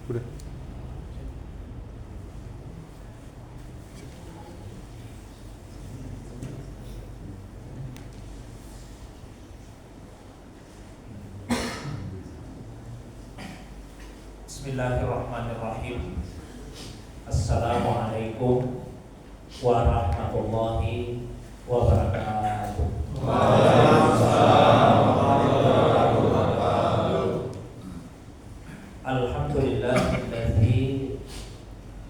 Udah. Bismillahirrahmanirrahim. Assalamualaikum warahmatullahi wabarakatuh. Alhamdulillahilladzi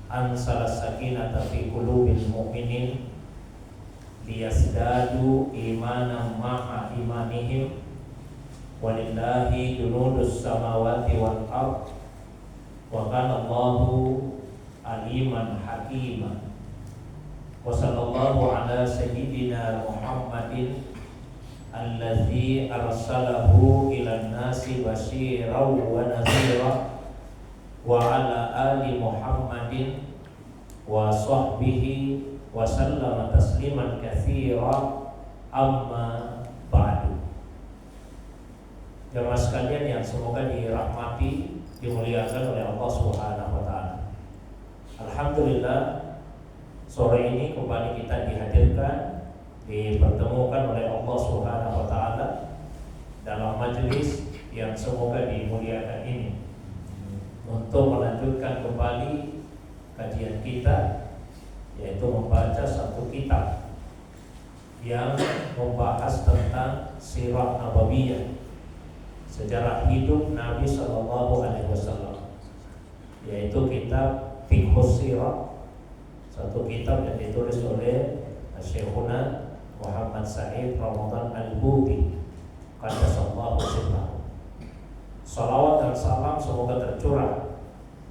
ansala sakinata fi qulubil mu'minin liyazdadu imanan ma'a imanihim walillahi junudus samawati wal ardh wa kana Allahu aliman hakima. Wa sallallahu ala sayyidina Muhammadin allazi arsalahu ilan nasi basyiran wa nadhira wa ala ali Muhammadin wa sahbihi wa sallama tasliman katsira, amma ba'du. Jemaah sekalian yang semoga dirahmati, dimuliakan oleh Allah Subhanahu wa taala. Alhamdulillah, sore ini kembali kita dihadirkan, dipertemukan oleh Allah Subhanahu wa taala dalam majelis yang semoga dimuliakan ini untuk melanjutkan kembali kajian kita, yaitu membaca satu kitab yang membahas tentang sirah nabawiyah, sejarah hidup Nabi Sallallahu Alaihi Wasallam, yaitu kitab Fiqhus Sirah, satu kitab yang ditulis oleh Syekhuna Muhammad Sa'id Ramadan Al-Buti Qaddasallahu sirrahu. Salawat dan salam semoga tercurah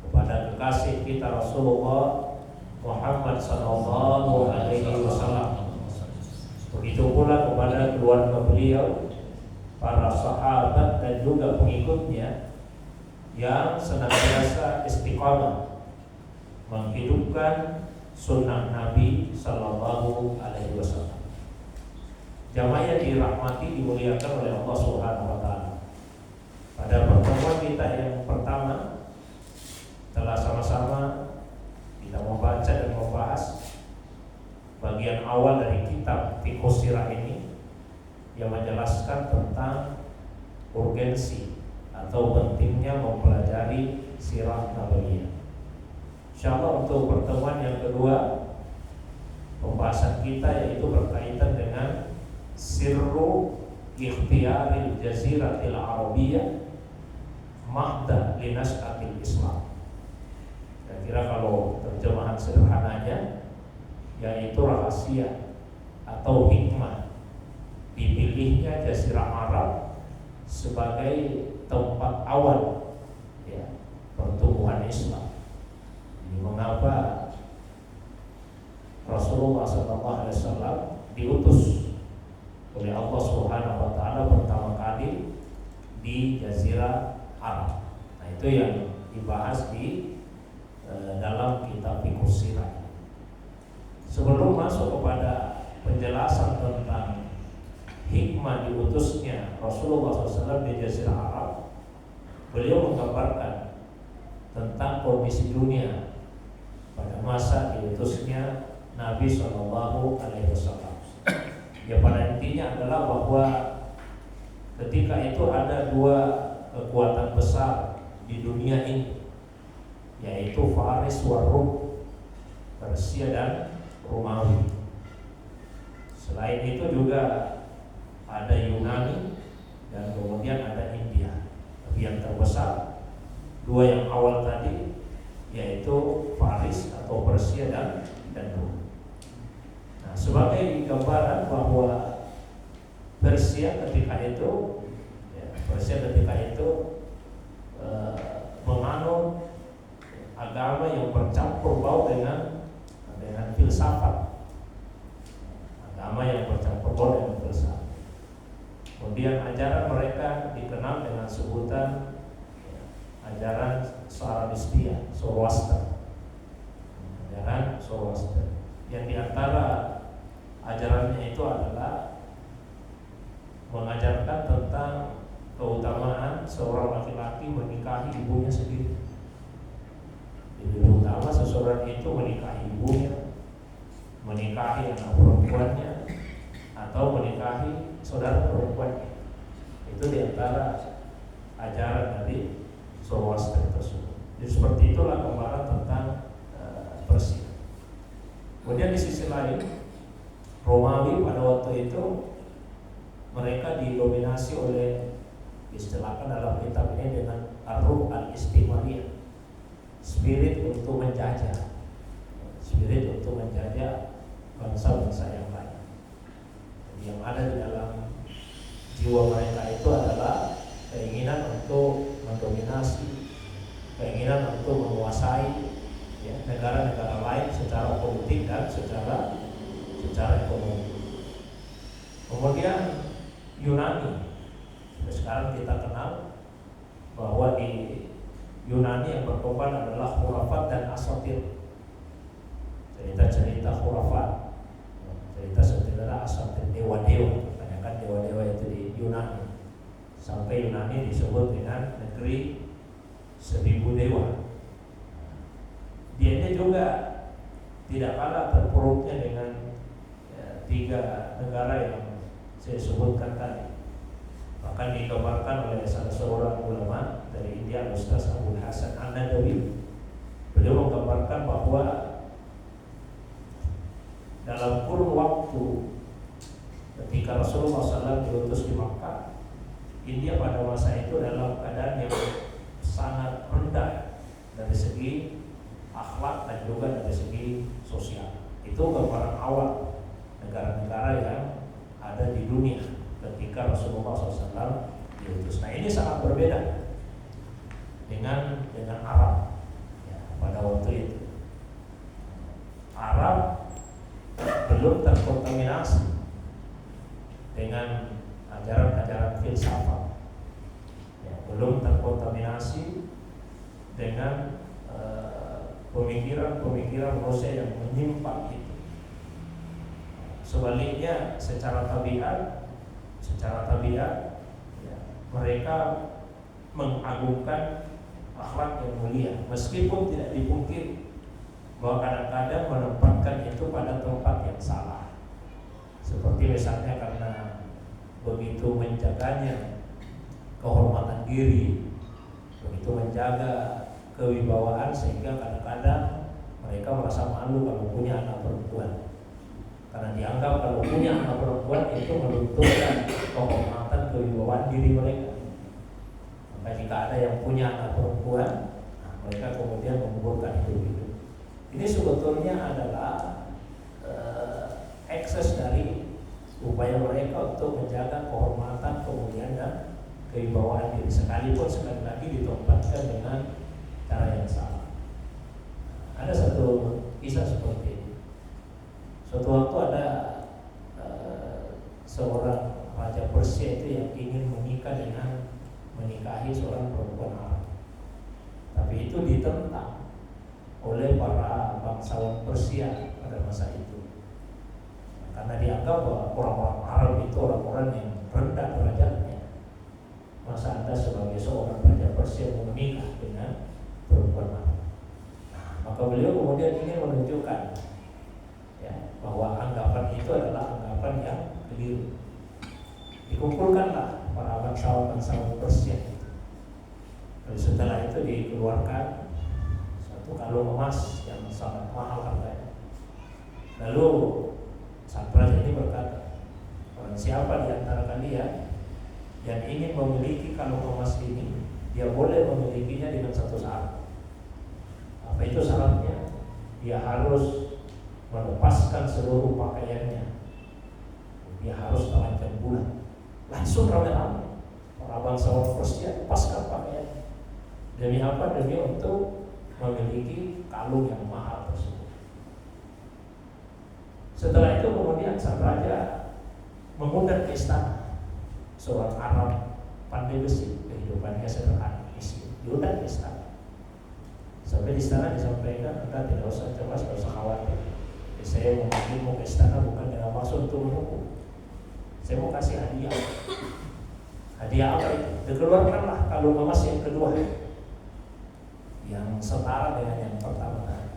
kepada kekasih kita Rasulullah Muhammad Sallallahu Alaihi Wasallam. Begitu pula kepada keluarga beliau, para sahabat dan juga pengikutnya yang senantiasa istiqamah menghidupkan sunnah Nabi Sallallahu Alaihi Wasallam. Jamaah yang dirahmati, dimuliakan oleh Allah Subhanahu Wa Taala. Pada pertemuan kita yang pertama telah sama-sama kita membaca dan membahas bagian awal dari kitab Fiqhus Sirah ini, yang menjelaskan tentang urgensi atau pentingnya mempelajari sirah nabawiyah. Insyaallah untuk pertemuan yang kedua, pembahasan kita yaitu berkaitan dengan sirru ikhtiyaril jaziratil arabiyah mahda linas'atil Islam. Saya kira kalau terjemahan sederhananya yaitu rahasia atau hikmah dipilihnya Jazirah Arab sebagai tempat awal, ya, pertumbuhan Islam. Ini mengapa Rasulullah SAW diutus oleh Allah Subhanahu Wa Taala pertama kali di Jazirah Arab. Nah, itu yang dibahas di dalam kitab Fiqhus Sirah. Sebelum masuk kepada penjelasan tentang hikmah diutusnya Rasulullah SAW di Jazirah Arab, beliau menggambarkan tentang kondisi dunia pada masa diutusnya Nabi Shallallahu Alaihi Wasallam. Ya, pada intinya adalah bahwa ketika itu ada dua kekuatan besar di dunia ini, yaitu Faris wa Rum, Persia dan Romawi. Selain itu juga ada Yunani dan kemudian ada India. Tapi yang terbesar dua yang awal tadi, yaitu Faris atau Persia dan Rum. Nah, sebagai gambaran bahwa Persia ketika itu, menganut agama yang bercampur baur dengan filsafat, agama yang bercampur baur dengan filsafat. Kemudian ajaran mereka dikenal dengan sebutan ajaran Zoroastria, ajaran Zoroaster. Yang diantara ajarannya itu adalah mengajarkan tentang keutamaan seorang laki-laki menikahi ibunya sendiri. perseorangan itu menikahi ibunya, menikahi anak perempuannya, atau menikahi saudara perempuannya. Itu diantara ajaran dari Zoroaster tersebut. Jadi seperti itulah gambaran tentang Persia. Kemudian di sisi lain, Romawi pada waktu itu mereka didominasi oleh, istilahkan dalam kitab ini dengan ar-ruh al-istimariyah, spirit untuk menjajah, spirit untuk menjajah bangsa-bangsa yang lain. Jadi yang ada di dalam jiwa mereka itu adalah keinginan untuk mendominasi, keinginan untuk menguasai negara-negara lain secara politik dan secara ekonomi. Kemudian Yunani, sekarang kita kenal bahwa di Yunani yang berkembang adalah khurafat dan asatir, cerita-cerita khurafat, cerita-cerita asatir, dewa-dewa. Kebanyakan dewa-dewa itu di Yunani, sampai Yunani disebut dengan negeri 1000 dewa. Dia juga tidak kalah terpuruknya dengan 3 negara yang saya sebutkan tadi. Bahkan digambarkan oleh salah seorang ulama dari India, Ustaz Abdul Hasan An-Nadawi. Beliau menggambarkan bahwa dalam kurun waktu ketika Rasulullah SAW diutus di Makkah, India pada masa itu dalam keadaan yang sangat rendah dari segi akhlak dan juga dari segi sosial. Itu gambaran awal negara-negara yang ada di dunia ketika Rasulullah SAW diutus. Nah, ini sangat berbeda dengan Arab pada waktu itu. Arab belum terkontaminasi dengan ajaran-ajaran filsafat, belum terkontaminasi dengan pemikiran-pemikiran manusia yang menyimpang itu. Sebaliknya, secara tabiat mereka mengagungkan akhlak yang mulia, meskipun tidak dipungkiri bahwa kadang-kadang menempatkan itu pada tempat yang salah. Seperti misalnya karena begitu menjaganya kehormatan diri, begitu menjaga kewibawaan, sehingga kadang-kadang mereka merasa malu kalau punya anak perempuan, karena dianggap kalau punya anak perempuan itu melunturkan kehormatan kewibawaan diri mereka. Maka jika ada yang punya anak perempuan, mereka kemudian menguburkan hidup itu. Ini sebetulnya adalah ekses dari upaya mereka untuk menjaga kehormatan, kemudian dan kewibawaan diri, sekalipun sekali lagi ditempatkan dengan cara yang salah. Ada satu kisah seperti ini. Suatu waktu ada seorang raja Persia itu yang ingin menikahi seorang perempuan Arab, tapi itu ditentang oleh para bangsawan Persia pada masa itu, karena dianggap bahwa orang-orang Arab itu orang-orang yang rendah derajatnya. Masa Anda sebagai seorang raja Persia menikah dengan perempuan Arab? Maka beliau kemudian ingin menunjukkan bahwa anggapan itu adalah anggapan yang keliru. Dikumpulkanlah para bangsawan Persia itu. Lalu setelah itu dikeluarkan satu kalung emas yang sangat mahal harganya. Lalu sang raja ini berkata, "Orang siapa di antara kalian yang ingin memiliki kalung emas ini, dia boleh memilikinya dengan satu syarat." Apa itu syaratnya? Dia harus melepaskan seluruh pakaiannya. Dia harus telanjang bulan. Langsung ramai-ramai para bangsawan Persia lepaskan pakaiannya. Demi apa? Demi untuk memiliki kalung yang mahal tersebut. Setelah itu kemudian sang raja mengundang ke istana seorang Arab pandai besi, kehidupannya sederhana, miskin. Diundang ke istana. Sampai di istana disampaikan, Anda tidak usah cemas, tidak usah khawatir. Saya mau ke istana bukan dengan maksud untuk menghukum. Saya mau kasih hadiah. Hadiah apa itu? Dikeluarkanlah kalung emas yang kedua, yang setara dengan yang pertama.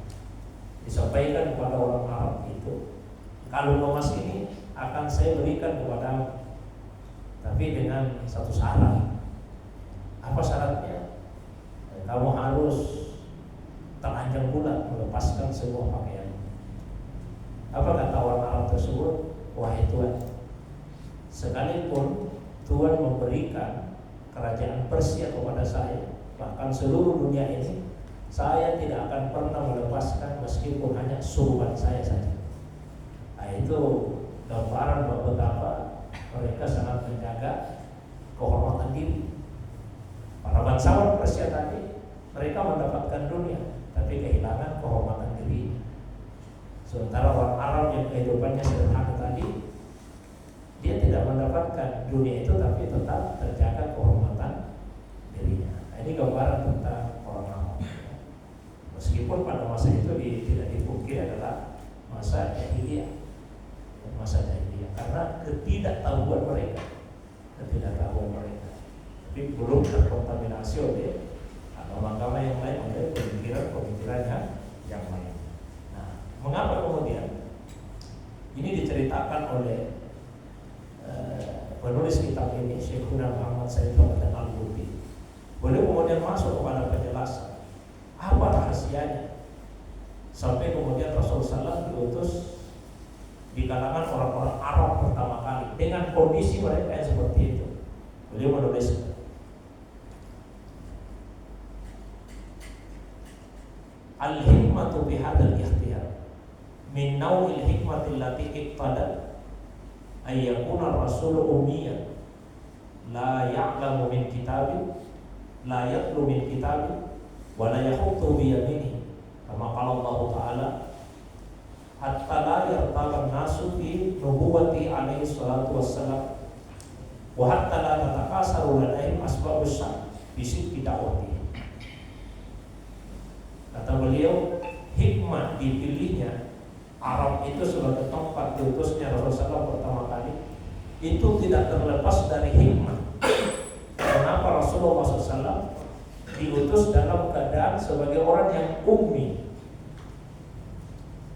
Disampaikan kepada orang Arab itu, kalung emas ini akan saya berikan kepadamu, tapi dengan satu syarat. Apa syaratnya? Kamu harus telanjang bulat melepaskan semua pakaian. Apa kata orang Arab tersebut? Wahai Tuhan, sekalipun Tuhan memberikan kerajaan Persia kepada saya, bahkan seluruh dunia ini, saya tidak akan pernah melepaskan meskipun hanya surban saya saja. Nah, itu gambaran bahwa betapa mereka sangat menjaga kehormatan diri. Para bangsawan Persia tadi, mereka mendapatkan dunia, tapi kehilangan kehormatan diri. Sementara orang Arab yang kehidupannya sederhana tadi, dia tidak mendapatkan dunia itu, tapi tetap terjaga kehormatan dirinya. Nah, ini gambaran tentang orang Arab. Meskipun pada masa itu tidak dipungkiri adalah masa jahiliyah, karena ketidaktahuan mereka, tapi belum terkontaminasi oleh agama-agama yang lain, oleh pemikiran-pemikiran yang lain. Nah, mengapa kemudian ini diceritakan oleh penulis kitab ini, Syekhuna Muhammad Said Ramadan Al-Buti? Boleh kemudian masuk kepada penjelasan apa rahasianya sampai kemudian Rasulullah SAW diutus di kalangan orang-orang Arab pertama kali dengan kondisi mereka yang seperti itu. Beliau menulis, al-hikmatu bihadzal ikhtiyar min naw'il hikmati allati iqtada ay yakuna ar-rasul ummiyan la ya'lamu min kitabin la yatlu min kitabin wa la yahutu bi yaminihi kama qala Allah Ta'ala hatta la yartaba an-nasu fi nubuwwati alaihi salatu wassalam wa hatta la tatakasaru ladaihim asbabus syarr bi sidqi da'watihi. Kata beliau, hikmah dipilihnya Arab itu sebagai tempat diutusnya Rasulullah pertama kali itu tidak terlepas dari hikmah. Kenapa Rasulullah SAW diutus dalam keadaan sebagai orang yang ummi?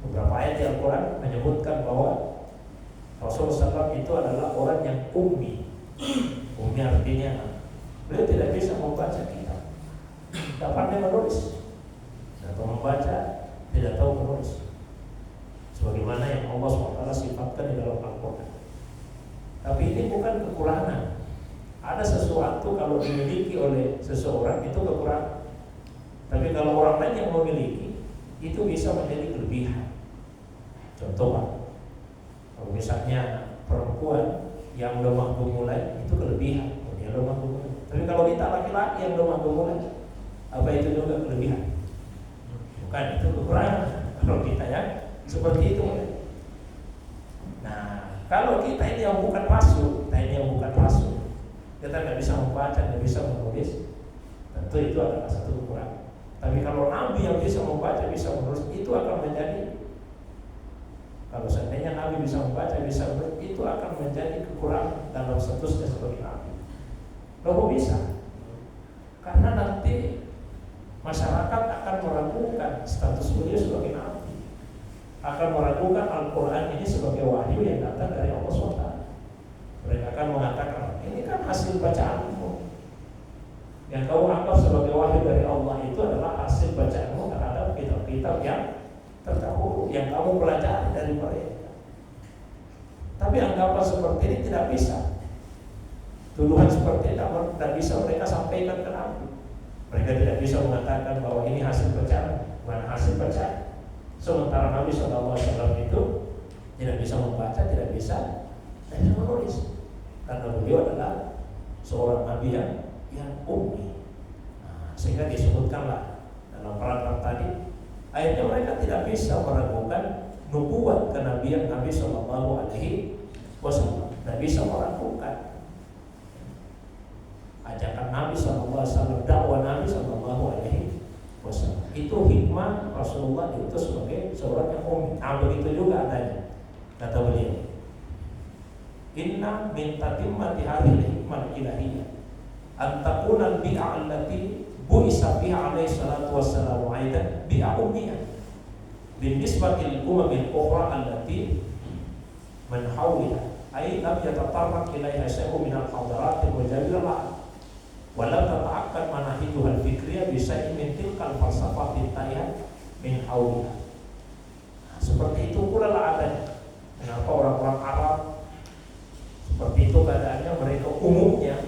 Beberapa ayat di Al-Quran menyebutkan bahwa Rasulullah SAW itu adalah orang yang ummi. Ummi artinya beliau tidak bisa membaca kitab, tidak pandai menulis, tidak tahu membaca, tidak tahu menulis, sebagaimana yang Allah SWT sifatkan di dalam Al-Quran. Tapi ini bukan kekurangan. Ada sesuatu kalau dimiliki oleh seseorang itu kekurangan, tapi kalau orang lain yang memiliki itu bisa menjadi kelebihan. Contoh, kalau misalnya perempuan yang lemah gemulai itu kelebihan, dia lemah gemulai. Tapi kalau kita laki-laki yang lemah gemulai, apa itu juga kelebihan? Bukan, itu kekurangan. Kalau kita ya seperti itu. Nah, kalau kita ini yang bukan rasul, kita nggak bisa membaca, nggak bisa menulis, tentu itu adalah satu kekurangan. Tapi kalau Nabi yang bisa membaca, bisa menulis, itu akan menjadi, kalau seandainya Nabi bisa membaca, bisa menulis, itu akan menjadi kekurangan dalam statusnya sebagai Nabi. Loh, bisa? Karena nanti masyarakat akan meragukan status beliau sebagai Nabi, akan meragukan Al-Quran ini sebagai wahyu yang datang dari Allah SWT. Mereka akan mengatakan, ini kan hasil bacaanmu. Yang kau anggap sebagai wahyu dari Allah itu adalah hasil bacaanmu terhadap kitab-kitab yang terdahulu yang kamu pelajari dari mereka. Tapi anggapan seperti ini tidak bisa. Tuduhan seperti ini tidak bisa mereka sampaikan ke Nabi. Mereka tidak bisa mengatakan bahwa ini hasil bacaan, bukan hasil bacaan. Sementara Nabi SAW itu tidak bisa membaca, tidak bisa menulis, karena beliau adalah seorang Nabi yang ummi. Nah, sehingga disebutkanlah dalam paragraf tadi, akhirnya mereka tidak bisa meragukan nubuat kenabian Nabi SAW. Tidak bisa meragukan ajakan Nabi SAW, dakwah Nabi SAW. Itu hikmah Rasulullah diutus sebagai seorang yang ummi. Nah, begitu juga adanya. Kata beliau, inna min tatimmati hadhihi hikmah ilahiyah an takuna al-bi'a allati bu'isa biha alaihi salatu wassalamu aidan bi'a ummiyah. binisbatil umamil ukhra allati man hawliha ay lam yatatarraq ilaiha syai'un min al-hadarat al-mujawirah wa lam tata'akkad manahijuha al-fikriyah bi syai'in min tilkal falsafah tayyi'ah min hawliha. Seperti itu pula lah adanya. Kenapa orang-orang Arab seperti itu keadaannya? Mereka umumnya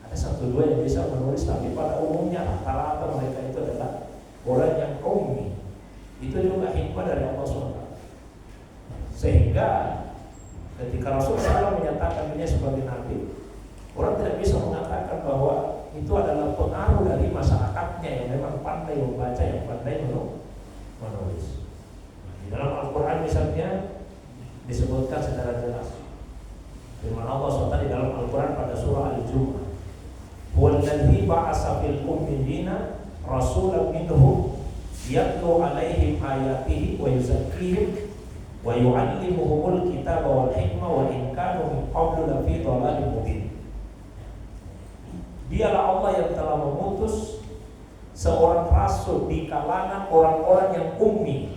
ada satu dua yang bisa menulis, tapi pada umumnya rata-rata mereka itu adalah orang yang ummi. Itu juga hikmah dari Allah SWT. Sehingga ketika Rasul SAW menyatakan dirinya sebagai Nabi, orang tidak bisa mengatakan bahwa itu adalah pengaruh dari masyarakatnya yang memang pandai membaca, yang pandai menulis. Di dalam Al-Quran misalnya disebutkan secara jelas firman Allah SWT di dalam Al-Quran pada surah Al-Jumu'ah, "Wallazi ba'atsa fil ummiyina rasulan minhum yatlu 'alaihim ayatihi wa yuzakkihim wa yu'allimuhumul kitaba wal hikmah wa in kanu min qablu lafi dhalalin mubin." Dialah Allah yang telah memutus seorang rasul di kalangan orang-orang yang ummi.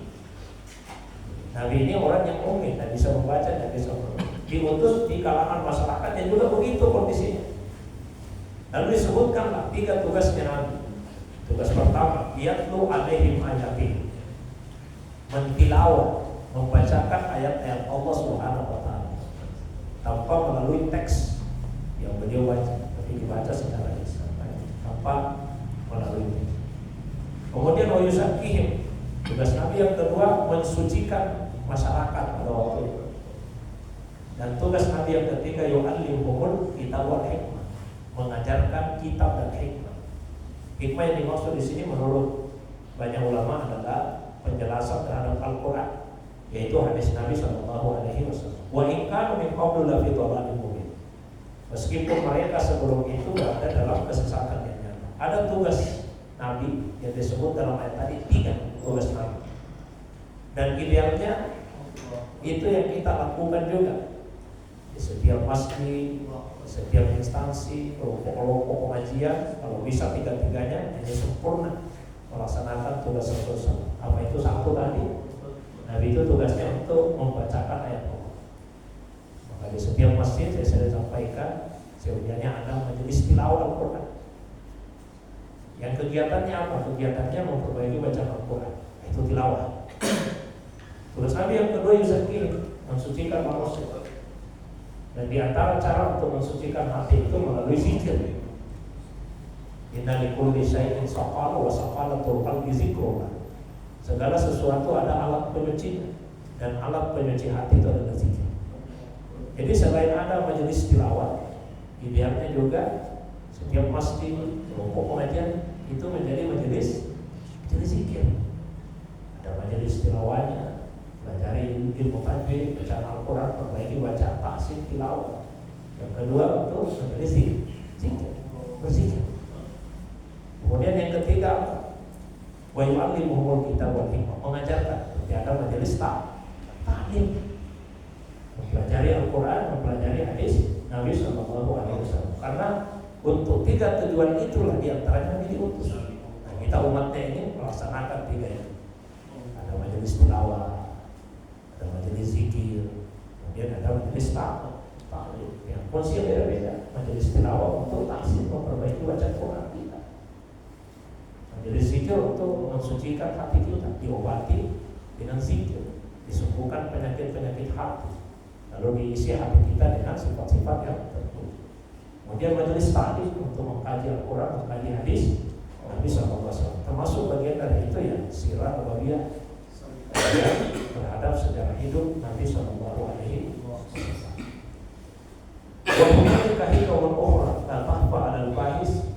Nabi ini orang yang ummi, tidak bisa membaca, tidak bisa menulis. Diutus di kalangan masyarakat yang juga begitu kondisinya. Lalu disebutkanlah 3 tugasnya Nabi. Tugas pertama, yatlu alaihim ayatihi, mentilawah, membacakan ayat-ayat Allah Subhanahu wa taala tanpa melalui teks yang beliau baca, tapi dibaca secara lisan tanpa melalui teks. Kemudian wa yuzakkihim, tugas Nabi yang kedua mensucikan masyarakat pada waktu itu. Dan tugas Nabi yang ketiga yu'allimuhumul kitab wal hikmah, mengajarkan kitab dan hikmah. Hikmah yang dimaksud di sini menurut banyak ulama adalah penjelasan terhadap Al-Quran, yaitu hadis Nabi SAW. Wa in kanu min qablu lafi dhalalin mubin. Meskipun mereka sebelum itu berada dalam kesesatan yang nyata. Ada tugas Nabi yang disebut dalam ayat tadi 3 tugas Nabi. Dan idealnya itu yang kita lakukan juga di setiap masjid, setiap instansi, kelompok-kelompok pengajian. Kalau bisa 3-tiganya hanya sempurna melaksanakan tugas Rasul. Apa itu satu tadi? Nabi itu tugasnya untuk membacakan ayat Allah. Maka di setiap masjid saya sudah sampaikan, sebenarnya ada majelis tilawah Al-Quran. Yang kegiatannya apa? Kegiatannya memperbaiki bacaan Al-Quran, itu tilawah. Tugas Nabi yang kedua yuzakkihim, mensucikan manusia. Dan di antara cara untuk mensucikan hati itu melalui zikir. Inna likulli syai'in saqala wa saqalatul qalbi zikrullah. Segala sesuatu ada alat penyucinya, dan alat penyuci hati itu adalah zikir. Jadi selain ada majelis tilawah, idealnya juga setiap masjid, kelompok pengajian itu menjadi majelis zikir. Ada majelis tilawahnya, pelajari ilmu tajwid, bacaan Al-Quran, perbaiki bacaan tahsin tilawah. Yang kedua untuk majelis zikir, berzikir. Kemudian yang ketiga, wa yu'allimuhumul kitab wal hikmah, mengajarkan. Seperti ada majelis ta'lim, mempelajari Al-Quran, mempelajari hadis Nabi SAW. Karena untuk 3 tujuan itulah diantaranya Nabi diutus. Nah, kita umatnya ini melaksanakan 3 itu. Ada majelis tilawah, ada majelis zikir, kemudian ada majelis ta'lim. Yang fungsi beda-beda. Majelis tilawah untuk tahsin, memperbaiki bacaan Quran kita. Majelis zikir untuk mensucikan hati kita, diobati dengan zikir, disembuhkan penyakit-penyakit hati, lalu diisi hati kita dengan sifat-sifat yang tertentu. Kemudian majelis ta'lim untuk mengkaji Al-Quran, mengkaji hadis Nabi SAW. Termasuk bagian dari itu ya sirah nabawiyah terhadap sejarah hidup Nabi SAW. Wa hunalika hikmah ukhra la tahfa 'ala al-bahis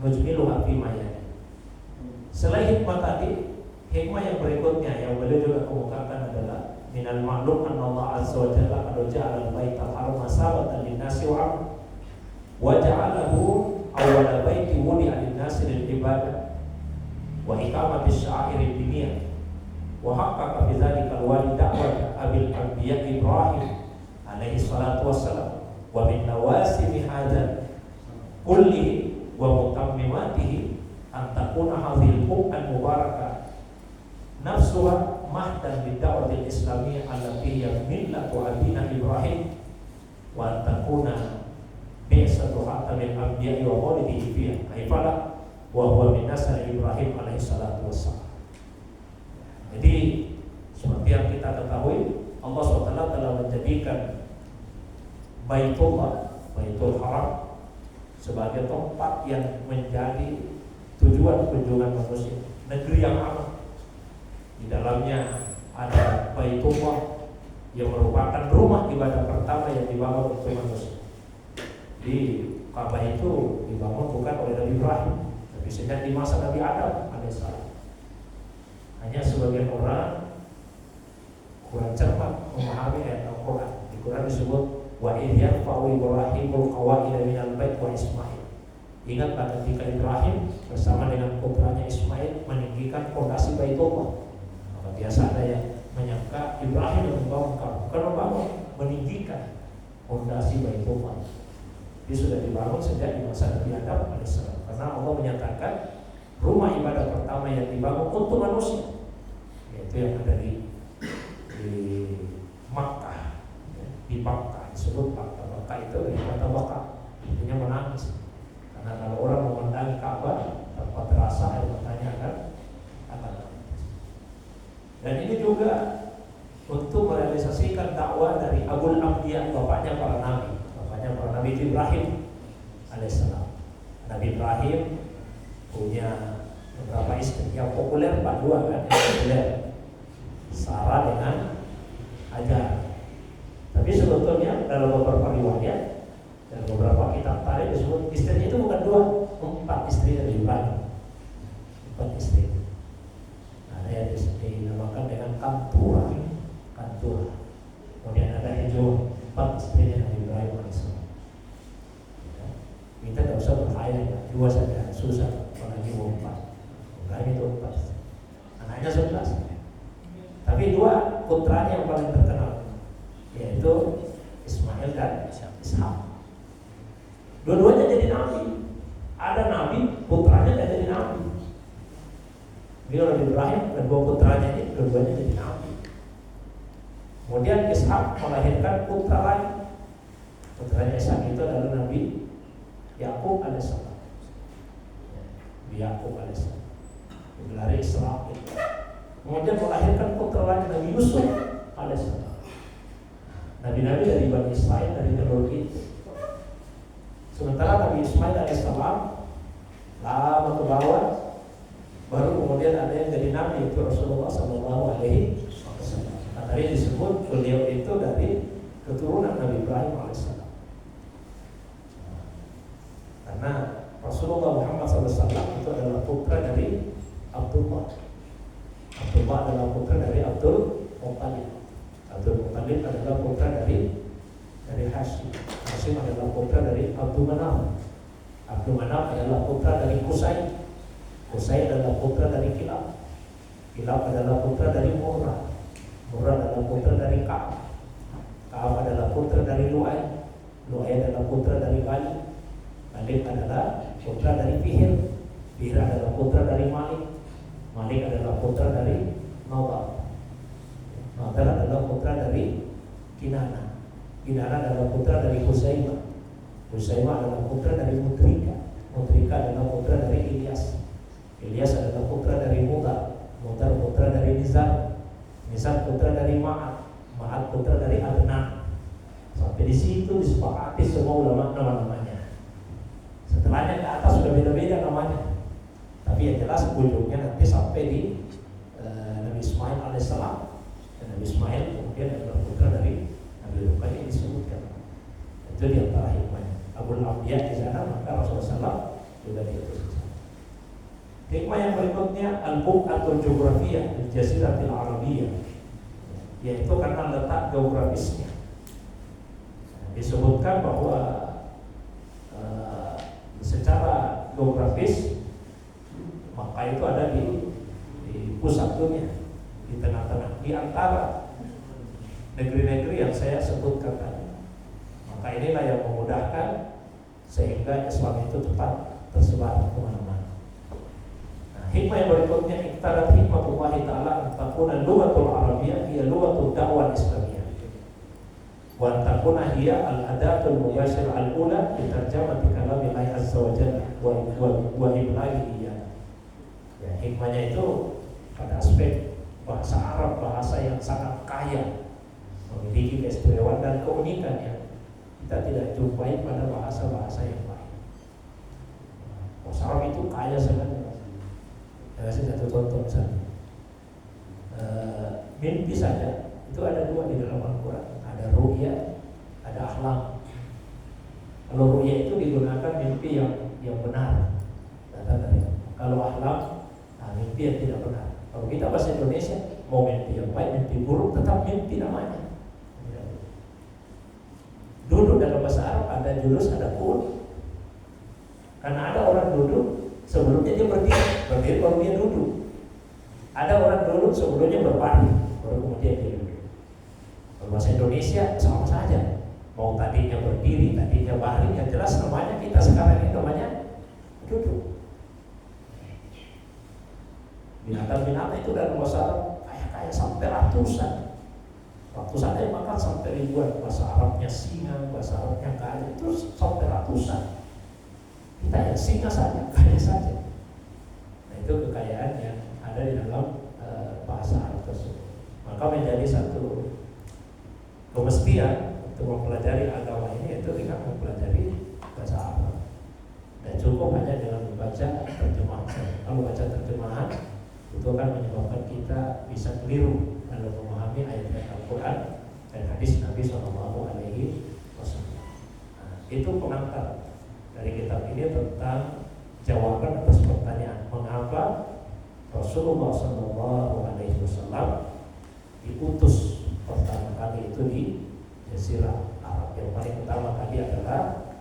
nujmiluha fi ma yali. Selain hikmah tadi, hikmah yang berikutnya yang beliau juga kemukakan adalah minal ma'lum anna Allah azza wa jalla qad ja'ala al-baital harama sabatan lin-nasi wa ja'alahu awwala baiti wudi'a lin-nasi lil-ibadah wa iqamati sya'airi diniyah wa haqqaqa fi dzalika al-wali da'wat abil anbiya Ibrahim alaihi salatu wassalam wa min nawasimi hadzal kulli wa mutammimatihi an takuna hadhil al-mubarakah nafsuha mahdan bid-da'watil islamiyah allati hiya millatu abina Ibrahim wa takuna bi'satu khatamil anbiya'i wa maulidihi fiha haifala wa huwa min nasl Ibrahim alaihi salatu wassalam. Jadi seperti yang kita ketahui, Allah SWT telah menjadikan Baitul Haram sebagai tempat yang menjadi tujuan kunjungan manusia, negeri yang aman. Di dalamnya ada Baitullah yang merupakan rumah ibadah pertama yang dibangun untuk manusia. Di Ka'bah itu dibangun bukan oleh Nabi Ibrahim, tapi sejak di masa Nabi Adam alaihissalam. Hanya sebagian orang kurang cermat memahami ayat Al-Quran. Di Quran disebut wa idh yarfa'u Ibrahimul qawa'ida minal bait wa Ismail. Ingatlah ketika Ibrahim bersama dengan putranya Ismail meninggikan fondasi Baitullah. Maka biasa ada yang menyangka Ibrahim yang membangun Ka'bah, bukan membangun, meninggikan fondasi Baitullah. Ini sudah dibangun sejak di masa Nabi Adam alaihissalam. Karena Allah menyatakan rumah ibadah pertama yang dibangun untuk manusia, yaitu yang ada di Makkah, di Makkah disebut Makkah. Makkah itu dari kata Makkah, artinya menangis. Karena kalau orang memandangi Ka'bah tanpa terasa air matanya akan menangis. Dan ini juga untuk merealisasikan dakwah dari Abul Anbiya, bapaknya para nabi Ibrahim alaihissalam. Nabi Ibrahim punya beberapa istri yang populer, dua kan, yang populer, Sarah dengan Hajar. Tapi sebetulnya dalam beberapa riwayat dan beberapa kitab tarikh disebut istrinya itu bukan 2, 4 istri dari Ibrahim. 4 istri. Ada yang dinamakan dengan Kantura. Kemudian ada hijau, 4 istri dari Ibrahim alaihissalam. Kita tidak usah berkhayal, 2 saja susah, apalagi mau 4. Ibrahim itu 4, anaknya 11. Tapi 2 putranya yang paling terkenal, yaitu Ismail dan Ishak. Dua-duanya jadi nabi. Ada nabi, putranya tidak jadi nabi. Beliau Nabi Ibrahim dan 2 putranya ini dua-duanya jadi nabi. Kemudian Ishak melahirkan putra lain. Putranya Ishak itu adalah Nabi Yakub alaihissalam. Yakub alaihissalam digelari Israil. Kemudian melahirkan putra lain Nabi Yusuf alaihissalam. Nabi-nabi dari Bani Israel dari jalur itu. Sementara Nabi Ismail alaihissalam lama ke bawah, baru kemudian ada yang jadi nabi, itu Rasulullah sallallahu alaihi wasallam. Nah, tadi disebut beliau itu dari keturunan Nabi Ibrahim alaihissalam. Karena Rasulullah Muhammad SAW itu adalah putra dari Abdullah. Abdullah adalah putra dari Abdul Muttalib. Abdul Muttalib adalah putra dari Hashim. Hashim adalah putra dari Abdul Manaf. Abdul Manaf adalah putra dari Qusay. Qusay adalah putra dari Kilab. Kilab adalah putra dari Murrah. Murrah adalah putra dari Ka'ab. Ka'ab adalah putra dari Lu'ay. Lu'ay adalah putra dari Bali. Malik adalah putra dari Fihr. Fihr adalah putra dari Malik. Malik adalah putra dari Nadar. Nadar adalah putra dari Kinana. Kinana adalah putra dari Husaimah. Husaimah adalah putra dari Mutrika. Mutrika adalah putra dari Ilyas. Ilyas adalah putra dari Mudar. Mudar putra dari Nizar. Nizar putra dari Ma'ad. Ma'ad putra dari Adnan. Sampai di situ disepakati semua ulama nama-namanya. Setelahnya ke atas sudah beda-beda namanya. Tapi yang jelas ujungnya nanti sampai di Nabi Ismail alaihissalam. Dan Nabi Ismail kemudian adalah putra dari Nabi Luka yang disebutkan. Itu di antara hikmahnya. Abul Anbiya di sana, maka Rasulullah SAW juga diutus. Hikmah yang berikutnya al-buq'atul jugrafiyah di Jaziratil Arabiyah, yaitu karena letak geografisnya. Disebutkan bahwa secara geografis Makkah itu ada di pusat dunia, di tengah-tengah, di antara negeri-negeri yang saya sebutkan tadi. Maka inilah yang memudahkan sehingga Islam itu cepat tersebar kemana-mana. Nah, hikmah yang berikutnya iktadat hikmatullah ta'ala takuna lughatul arabiyyah hiya lughatud da'wah islamiyah wa takuna hiya al-adatul mubashir al-ula li tarjamati kalam Allah azza wa jalla wa iblaghi iyana. Ya, hikmahnya itu pada aspek bahasa Arab, bahasa yang sangat kaya, memiliki keistimewaan dan keunikan yang kita tidak jumpai pada bahasa-bahasa yang lain. Bahasa Arab itu kaya sekali. Saya satu contoh misalnya, mimpi saja itu ada dua di dalam Al-Quran, ada ru'ya, ada ahlam. Kalau ru'ya itu digunakan mimpi yang benar, datang dari Allah. Kalau ahlam, mimpi yang tidak benar. Kalau kita bahasa Indonesia, mau mimpi yang baik, mimpi buruk, tetap mimpi namanya. Duduk dalam bahasa Arab ada julus, ada kun. Karena ada orang duduk sebelumnya dia berdiri baru dia duduk. Ada orang duduk sebelumnya berbaring, baru kemudian dia duduk. Kalau bahasa Indonesia sama saja. Mau tadinya berdiri, tadinya baring, yang jelas namanya kita sekarang ini namanya duduk. Binatang-binatang itu dalam bahasa Arab kayak sampai ratusan yang makan sampai ribuan. Bahasa Arabnya singa, bahasa Arabnya kaya, itu sampai ratusan. Kita yang singa saja, kaya saja. Nah, itu kekayaan yang ada di dalam bahasa Arab tersebut. Maka menjadi satu kemestian untuk mempelajari agama ini, itu dengan mempelajari bahasa Arab. Dan cukup hanya dengan membaca terjemahan. Kalau baca terjemahan itu akan menyebabkan kita bisa keliru dalam memahami ayat-ayat Al-Quran dan hadis Nabi SAW. Itu pengantar dari kitab ini tentang jawaban atas pertanyaan mengapa Rasulullah SAW diutus pertama kali itu di Jazirah Arab. Yang paling utama tadi adalah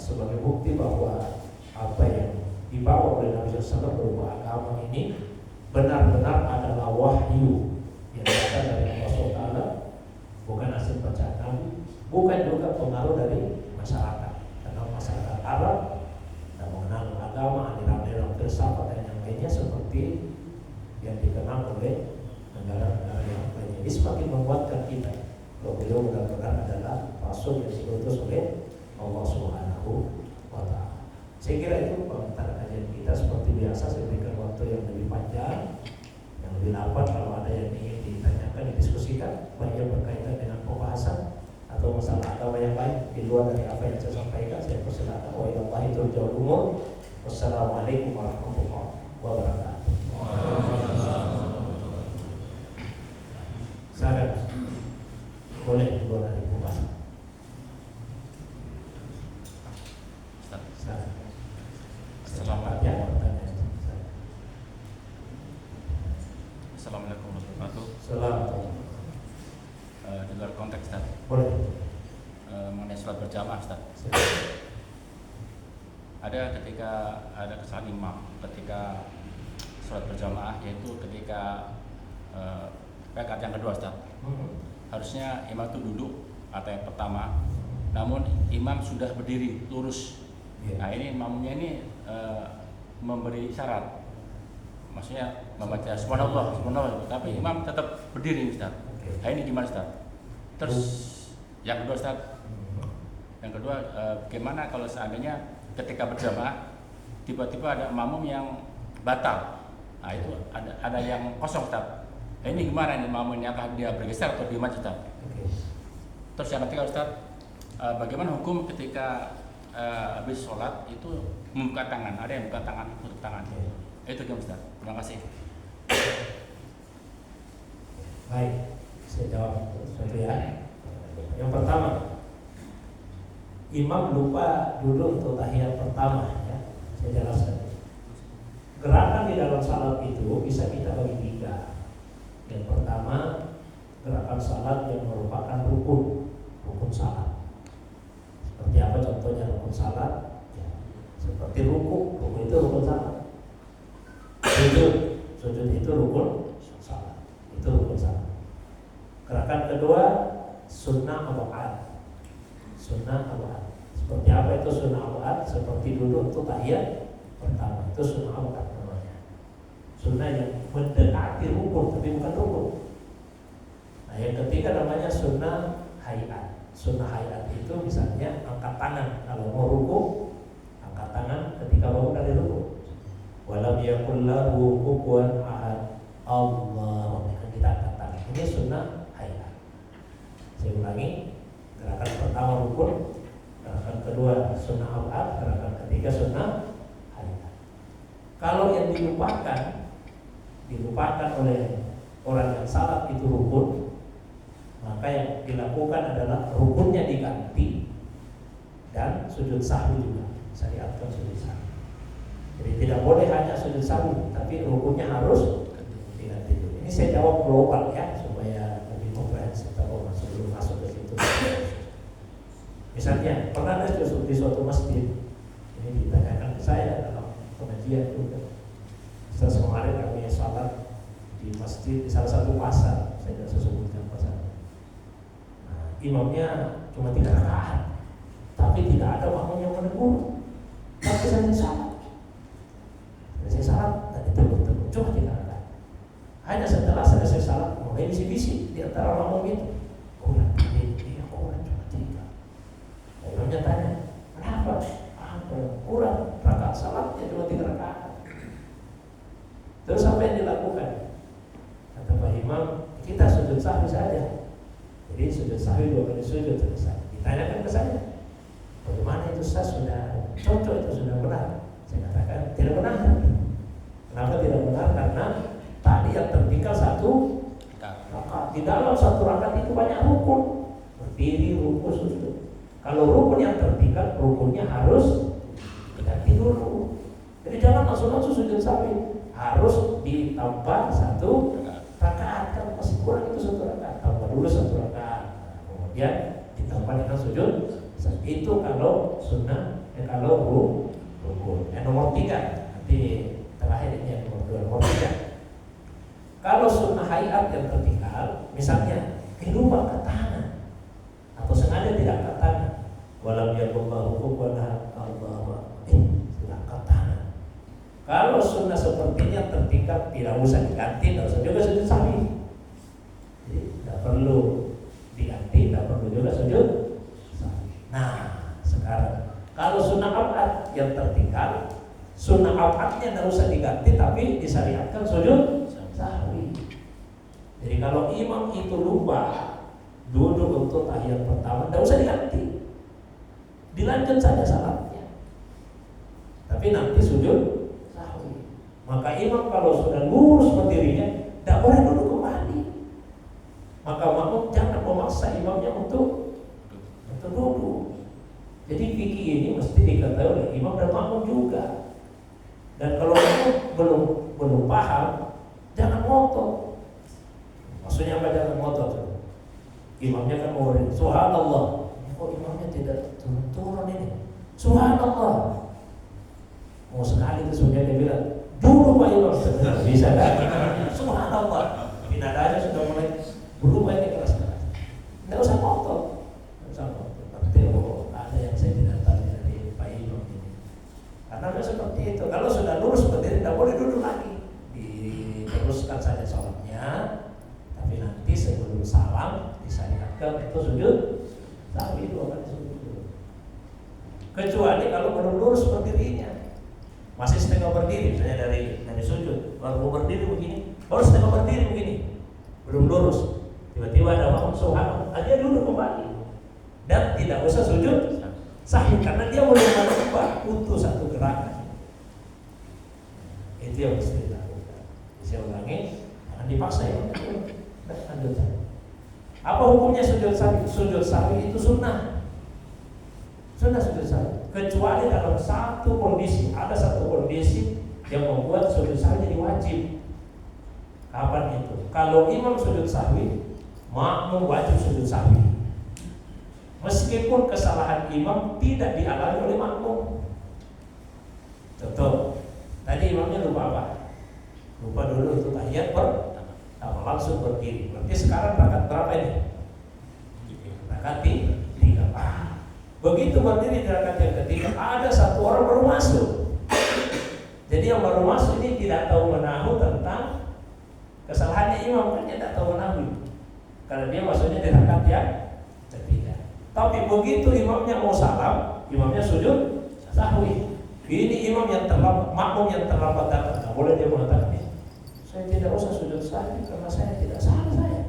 sebagai bukti bahwa apa yang dibawa oleh Nabi SAW berupa agama ini benar-benar adalah wahyu yang datang dari Allah SWT, bukan hasil bacaan Nabi, bukan juga pengaruh dari masyarakat. Karena masyarakat Arab dan mengenal agama, aliran-aliran filsafat dan yang lainnya seperti yang dikenal oleh negara-negara yang lainnya. Ini semakin menguatkan kita bahwa beliau benar-benar adalah Rasul yang diutus oleh Allah Subhanahu wa Ta'ala. Saya kira itu pengantar kajian kita. Seperti biasa saya berikan waktu yang lebih panjang, yang lebih lapar. Kalau ada yang ingin ditanyakan, didiskusikan, baik yang berkaitan dengan pembahasan atau masalah agama yang lain di luar dari apa yang saya sampaikan, saya persilakan. Wa ilallahi turja'ul umur. Wassalamualaikum warahmatullahi wabarakatuh. Silakan. Boleh keluar dari pembahasan. Assalamualaikum warahmatullahi wabarakatuh. Selamat. Di luar konteks, Ustaz. Boleh. Mengenai sholat berjamaah, Ustaz. Ada ketika ada kesalahan imam ketika sholat berjamaah, yaitu ketika rakaat yang kedua, Ustaz. Harusnya imam itu duduk atau yang pertama, namun imam sudah berdiri lurus. Nah, ini imamnya ini memberi isyarat, maksudnya membaca subhanallah, tapi imam tetap berdiri, Ustaz. Nah, ini gimana, Ustaz? Terus yang kedua, Ustaz, bagaimana kalau seandainya ketika berjamaah tiba-tiba ada makmum yang batal? Nah, itu ada yang kosong, Ustaz. Nah, ini gimana ini makmumnya, apakah dia bergeser atau diam aja, Ustaz? Terus yang ketiga, Ustaz, bagaimana hukum ketika habis sholat itu membuka tangan? Ada yang buka tangan, tutup tangan. Itu gimana, Ustaz? Terima kasih. Baik, saya jawab satu ya. Yang pertama, imam lupa duduk untuk tahiyat pertama ya. Saya jelaskan. Gerakan di dalam salat itu bisa kita bagi tiga. Yang pertama, gerakan salat yang merupakan rukun salat. Seperti apa contohnya rukun salat? Ya, seperti ruku itu rukun salat. Sujud itu rukun salat. Itu rukun salat. Gerakan kedua, sunnah abu'ad. Sunnah abu'ad. Seperti apa itu sunnah abu'ad? Seperti duduk untuk tahiyat pertama. Itu sunnah abu'ad namanya. Sunnah yang mendekati rukun bukan rukun. Nah, yang ketiga namanya sunnah hayat. Sunnah hayat itu misalnya angkat tangan kalau mau ruku, angkat tangan ketika bangun dari ruku. Walam yakul lahu kufuwan ahad. Allah, kita angkat tangan. Ini sunnah hayat. Saya ulangi, gerakan pertama rukun, gerakan kedua sunnah hayat, gerakan ketiga sunnah hayat. Kalau yang dilupakan oleh orang yang salat itu rukun, maka yang dilakukan adalah rukunnya diganti dan sujud sahwi juga. Syariatkan sujud sahwi. Jadi tidak boleh hanya sujud sahwi, tapi rukunnya harus diganti dulu. Ini saya jawab global ya, supaya lebih komprehensif sebelum masuk ke situ. Misalnya pernah ada di suatu masjid, ini ditanyakan ke saya dalam pengajian juga. Setelah kemarin kami salat di masjid di salah satu pasar, saya tidak sebutkan pasar. Nah, imamnya cuma 3 rakaat, tapi tidak ada makmum yang menegur. Tapi saya salat, dan ditegur-tegur cuma 3 rakaat. Hanya setelah selesai salat, mulai bisik-bisik di antara makmum itu, kurang cuma 3. Imamnya tanya, kenapa? Kurang rakaat salatnya cuma 3 rakaat. Terus apa yang dilakukan? Kata Pak Imam, kita sujud sahwi saja. Jadi sujud sahwi 2 kali sujud selesai. Ditanyakan ke saya, bagaimana itu sudah cocok, itu sudah benar? Saya katakan tidak benar. Kenapa tidak benar? Karena tadi yang tertinggal 1 rakaat. Di dalam 1 rakaat itu banyak rukun, berdiri, ruku, sujud. Kalau rukun yang tertinggal, rukunnya harus diganti dulu. Jadi jangan langsung sujud sahwi. Harus ditambah 1 rakaat, kan masih kurang itu 1 rakaat. Tambah dulu 1 rakaat, kemudian ditambah dengan sujud. Itu kalau sunnah, kalau rukun. Nomor 3, nanti terakhir ini yang nomor 2. Nomor 3, kalau sunnah hayat yang tertinggal, misalnya lupa angkat tangan atau sengaja tidak angkat tangan, walam yakullahu kufuwan ahad, Allah tidak angkat tangan. Kalau sunnah sepertinya tertinggal, tidak usah diganti, tidak usah juga sujud sahwi. Jadi tidak perlu diganti, tidak perlu juga sujud sahwi. Nah, sekarang kalau sunnah abad yang tertinggal, sunnah abadnya tidak usah diganti, tapi disyariatkan sujud sahwi. Jadi kalau imam itu lupa duduk untuk tahiyat pertama, tidak usah diganti, dilanjut saja salatnya, tapi nanti sujud. Maka imam kalau sudah lurus berdirinya, tidak boleh duduk kembali. Maka makmum jangan memaksa imamnya untuk duduk. Jadi fikih ini mesti diketahui oleh imam dan makmum juga. Dan kalau makmum belum paham, jangan ngotot. Maksudnya apa jangan ngotot? Imamnya kan mau subhanallah, kok imamnya tidak turun ini? Subhanallah. Mau sekali itu sudah dia bilang, dulu Pak Imam, bisa kan? Subhanallah, tidak ada sudah mulai berubah ini keras-keras. Tidak usah ngotot, Berarti ada yang saya tidak tahu dari Pak Imam ini. Karena seperti itu. Kalau sudah lurus berdiri, tidak boleh duduk lagi. Diteruskan saja sholatnya, tapi nanti sebelum salam disyariatkan itu sujud sahwi 2 kali sujud. Kecuali kalau belum lurus berdirinya, masih setengah berdiri, misalnya dari sujud, baru berdiri begini, baru setengah berdiri begini, belum lurus, tiba-tiba ada makmum subhanallah, dia duduk kembali dan tidak usah sujud sahwi karena dia belum merubah untuk 1 gerakan. Itu yang mesti dilakukan. Saya ulangi, jangan dipaksa ya. Lanjut saja. Apa hukumnya sujud sahwi? Sujud sahwi itu sunnah. Sunnah sujud sahwi. Kecuali dalam satu kondisi, ada satu kondisi yang membuat sujud sahwi jadi wajib. Kapan itu? Kalau imam sujud sahwi, makmum wajib sujud sahwi. Meskipun kesalahan imam tidak dialami oleh makmum. Contoh, tadi imamnya lupa apa? Lupa dulu untuk tahiyat pertama, langsung berdiri. Berarti sekarang rakaat berapa ini? Rakaat 3. Begitu berdiri di rakaat yang ketiga, ada 1 orang baru masuk. Jadi yang baru masuk ini tidak tahu menahu tentang Kesalahannya imam kan dia tidak tahu menawi, karena dia maksudnya di rakaat yang ketiga. Tapi begitu imamnya mau salam, imamnya sujud sahwi. Ini imam yang terlambat, makmum yang terlambat datang, nggak boleh dia mengatakan, saya tidak usah sujud sahwi karena saya tidak salah saya.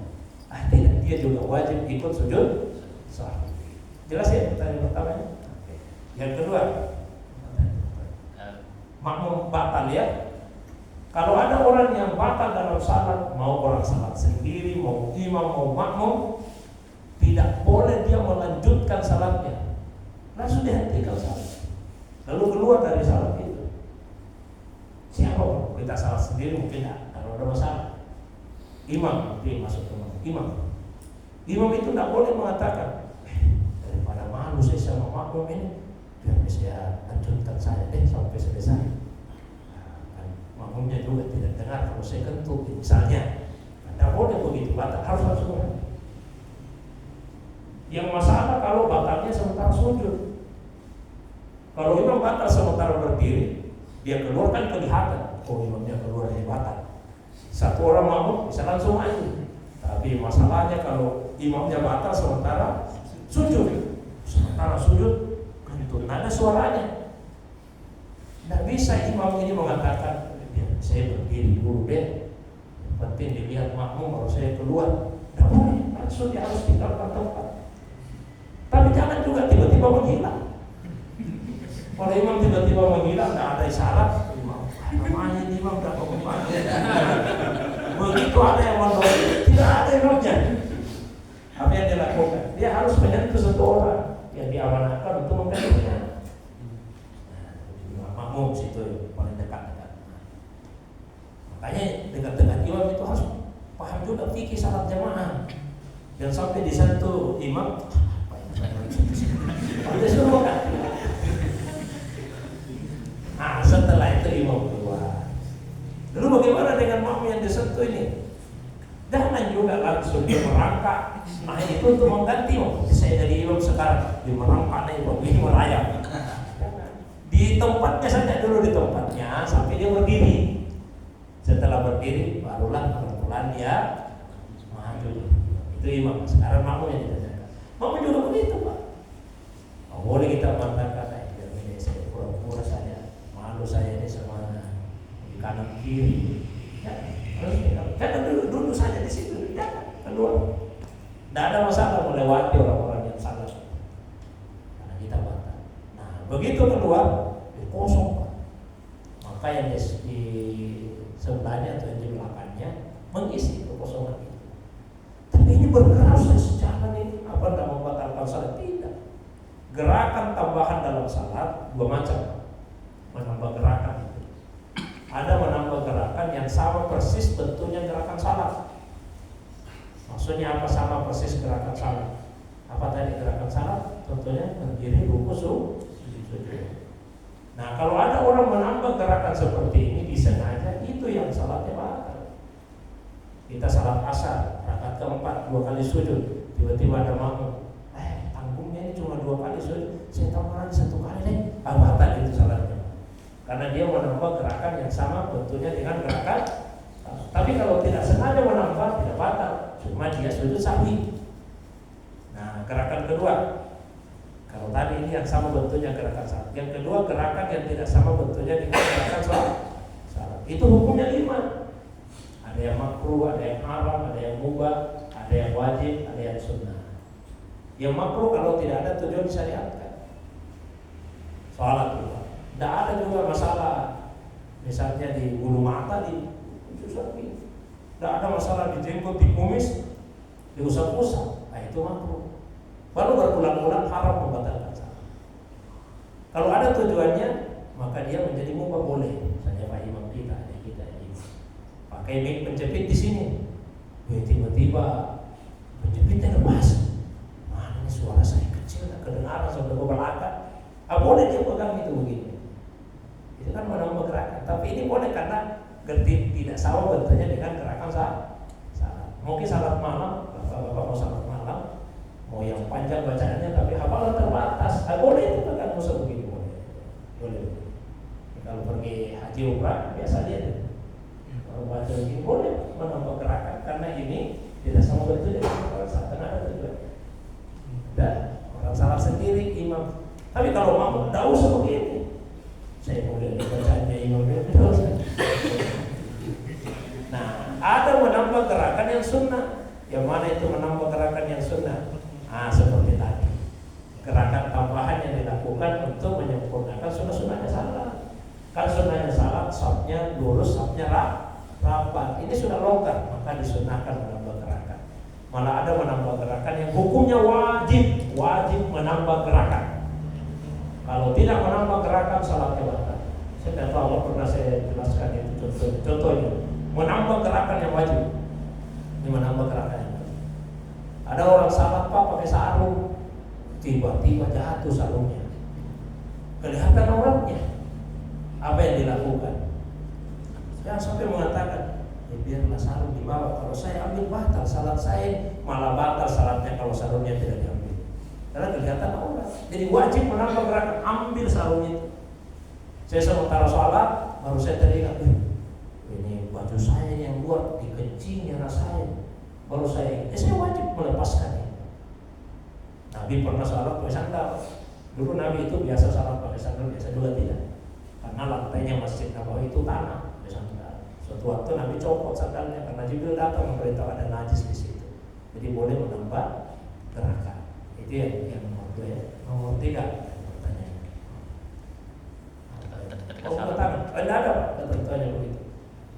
Tidak, dia juga wajib ikut sujud sahwi. Jelas ya pertanyaan pertamanya? Yang kedua, makmum batal ya. Kalau ada orang yang batal dalam salat, mau orang salat sendiri, mau imam, mau makmum, tidak boleh dia melanjutkan salatnya, langsung dihentikan salat, lalu keluar dari salat itu. Siapa kita salat sendiri mungkin kalau ada masalah, imam dia masuk ke imam itu tidak boleh mengatakan daripada malu saya sama makmum ini, biar saya lanjutkan saya sampai selesai. Makmumnya juga tidak dengar kalau saya kentut misalnya. Tidak boleh begitu, batal, harus langsung. Yang masalah kalau batalnya sementara sujud. Kalau imam batal sementara berdiri, dia keluar kan kelihatan, oh imamnya keluar dari batal. Satu orang makmum bisa langsung maju. Tapi masalahnya kalau imamnya batal sementara sujud, kentut, ada suaranya. Tidak bisa imam ini mengatakan, saya berdiri dulu deh, yang penting dilihat makmum baru saya keluar. Tidak boleh, langsung dia harus tinggalkan tempat. Tapi jangan juga tiba-tiba menghilang. Kalau imam tiba-tiba menghilang, tidak ada isyarat, namanya imam tidak mau kembali. Begitu ada yang mendorong, tidak ada imamnya. Apa yang dia lakukan? Dia harus menyentuh satu orang yang diamanahkan untuk menggantinya. Makmum situ paling dekat. Makanya dekat-dekat imam itu harus paham juga fikih salat jamaah. Dan sampai di satu imam ada suruh kan. Nah, setelah itu imam keluar. Lalu bagaimana dengan makmum yang disentuh ini? Jangan juga langsung dia merangkak. Nah itu untuk mengganti. Saya jadi imam sekarang, dia merangkak nih, ini merayap. Di tempatnya saja dulu, di tempatnya sampai dia berdiri. Setelah berdiri, barulah pelan-pelan dia maju. Itu imam. Sekarang makmum yang ditanyakan. Makmum juga begitu, Pak. Oh, boleh kita mengatakan, ini saya pura-pura saja, malu saya ini semua di kanan kiri. Jangan duduk saja di situ, jangan keluar. Tidak ada masalah melewati orang-orang yang salah, karena kita batal. Nah, begitu keluar, kosong, Pak. Maka yang di sebelahnya atau di belakangnya mengisi kekosongan itu. Tapi ini bergerak sejalan ini, apa tidak membatalkan salat? Tidak. Gerakan tambahan dalam salat dua macam, menambah gerakan itu. Ada menambah gerakan yang sama persis bentuknya gerakan salat. Maksudnya apa sama persis gerakan salat? Apa tadi gerakan salat? Contohnya berdiri, ruku, sujud. Nah, kalau ada orang menambah gerakan seperti ini disengaja, itu yang salatnya batal. Kita salat asar, rakaat keempat, 2 kali sujud, tiba-tiba ada makmum, tanggungnya ini cuma 2 kali sujud, saya tambah lagi 1 kali deh, batal itu salatnya. Karena dia menambah gerakan yang sama bentuknya dengan gerakan. Tapi kalau tidak sengaja menambah, tidak batal, cuma dia sujud sahwi. Nah, gerakan kedua, kalau tadi ini yang sama bentuknya gerakan salat. Yang kedua, gerakan yang tidak sama bentuknya dengan gerakan salat. Itu hukumnya 5. Ada yang makruh, ada yang haram, ada yang mubah, ada yang wajib, ada yang sunnah. Yang makruh kalau tidak ada tujuan syariatkan. Salat juga. Tidak ada juga masalah. Misalnya di bulu mata, di sapi. Tidak ada masalah di jenggot, di kumis, diusap-usap. Nah, itu makruh. Baru berulang-ulang haram membatalkan salat. Kalau ada tujuannya, maka dia menjadi mubah boleh. Misalnya Pak Imam kita ini pakai mic penjepit di sini, tiba-tiba penjepitnya lepas. Mana ini suara saya kecil, tak kedengaran sampai ke belakang. Boleh dia pegang itu begini. Itu kan menambah gerakan. Tapi ini boleh karena tidak sama bentuknya dengan gerakan salat. Mungkin salat malam, bapak-bapak mau salat malam, mau yang panjang bacaannya tapi hafalan terbatas, boleh itu pegang musuh begini, boleh. Kalau pergi haji umrah biasa dia Kalau baca ini boleh menambah gerakan karena ini tidak sama betul dengan orang salah, karena ada tujuan. Dan orang salah sendiri imam. Tapi kalau mau, tidak usah begini. Saya mulai bacanya imam itu tidak usah. Nah, ada menambah gerakan yang sunnah. Yang mana itu menambah gerakan yang sunnah? Seperti tadi. Gerakan tambahan yang dilakukan untuk menyempurnakan sunnah-sunnahnya salat. Kan sunnahnya salat, safnya lurus, safnya rapat. Ini sudah longgar, maka disunahkan menambah gerakan. Malah ada menambah gerakan yang hukumnya wajib menambah gerakan. Kalau tidak menambah gerakan, salatnya batal. Saya tidak tahu apa pernah saya jelaskan itu contohnya. Menambah gerakan yang wajib. Ini menambah gerakan yang wajib. Ada orang salat Pak pakai sarung, tiba-tiba jatuh sarungnya. Kelihatan auratnya. Apa yang dilakukan? Jangan sampai mengatakan, biarlah sarung dibawa. Kalau saya ambil batal salat saya, malah batal salatnya kalau sarungnya tidak diambil. Karena kelihatan aurat. Jadi wajib menambah gerakan, ambil sarung itu. Saya sementara sholat, baru saya teringat, ini baju saya yang buat dikencing ya saya. Baru saya wajib melepaskannya. Nabi pernah sholat pakai sandal. Dulu Nabi itu biasa sholat pakai sandal, biasa juga tidak. Karena lantainya Masjid Nabawi itu tanah, pakai sandal. Suatu waktu Nabi copot sandalnya karena Jibril datang memberitahu ada najis di situ. Jadi boleh menambah gerakan. Itu yang nomor 2 ya. Nomor 3 pertanyaannya. Tidak ada ketentuannya begitu.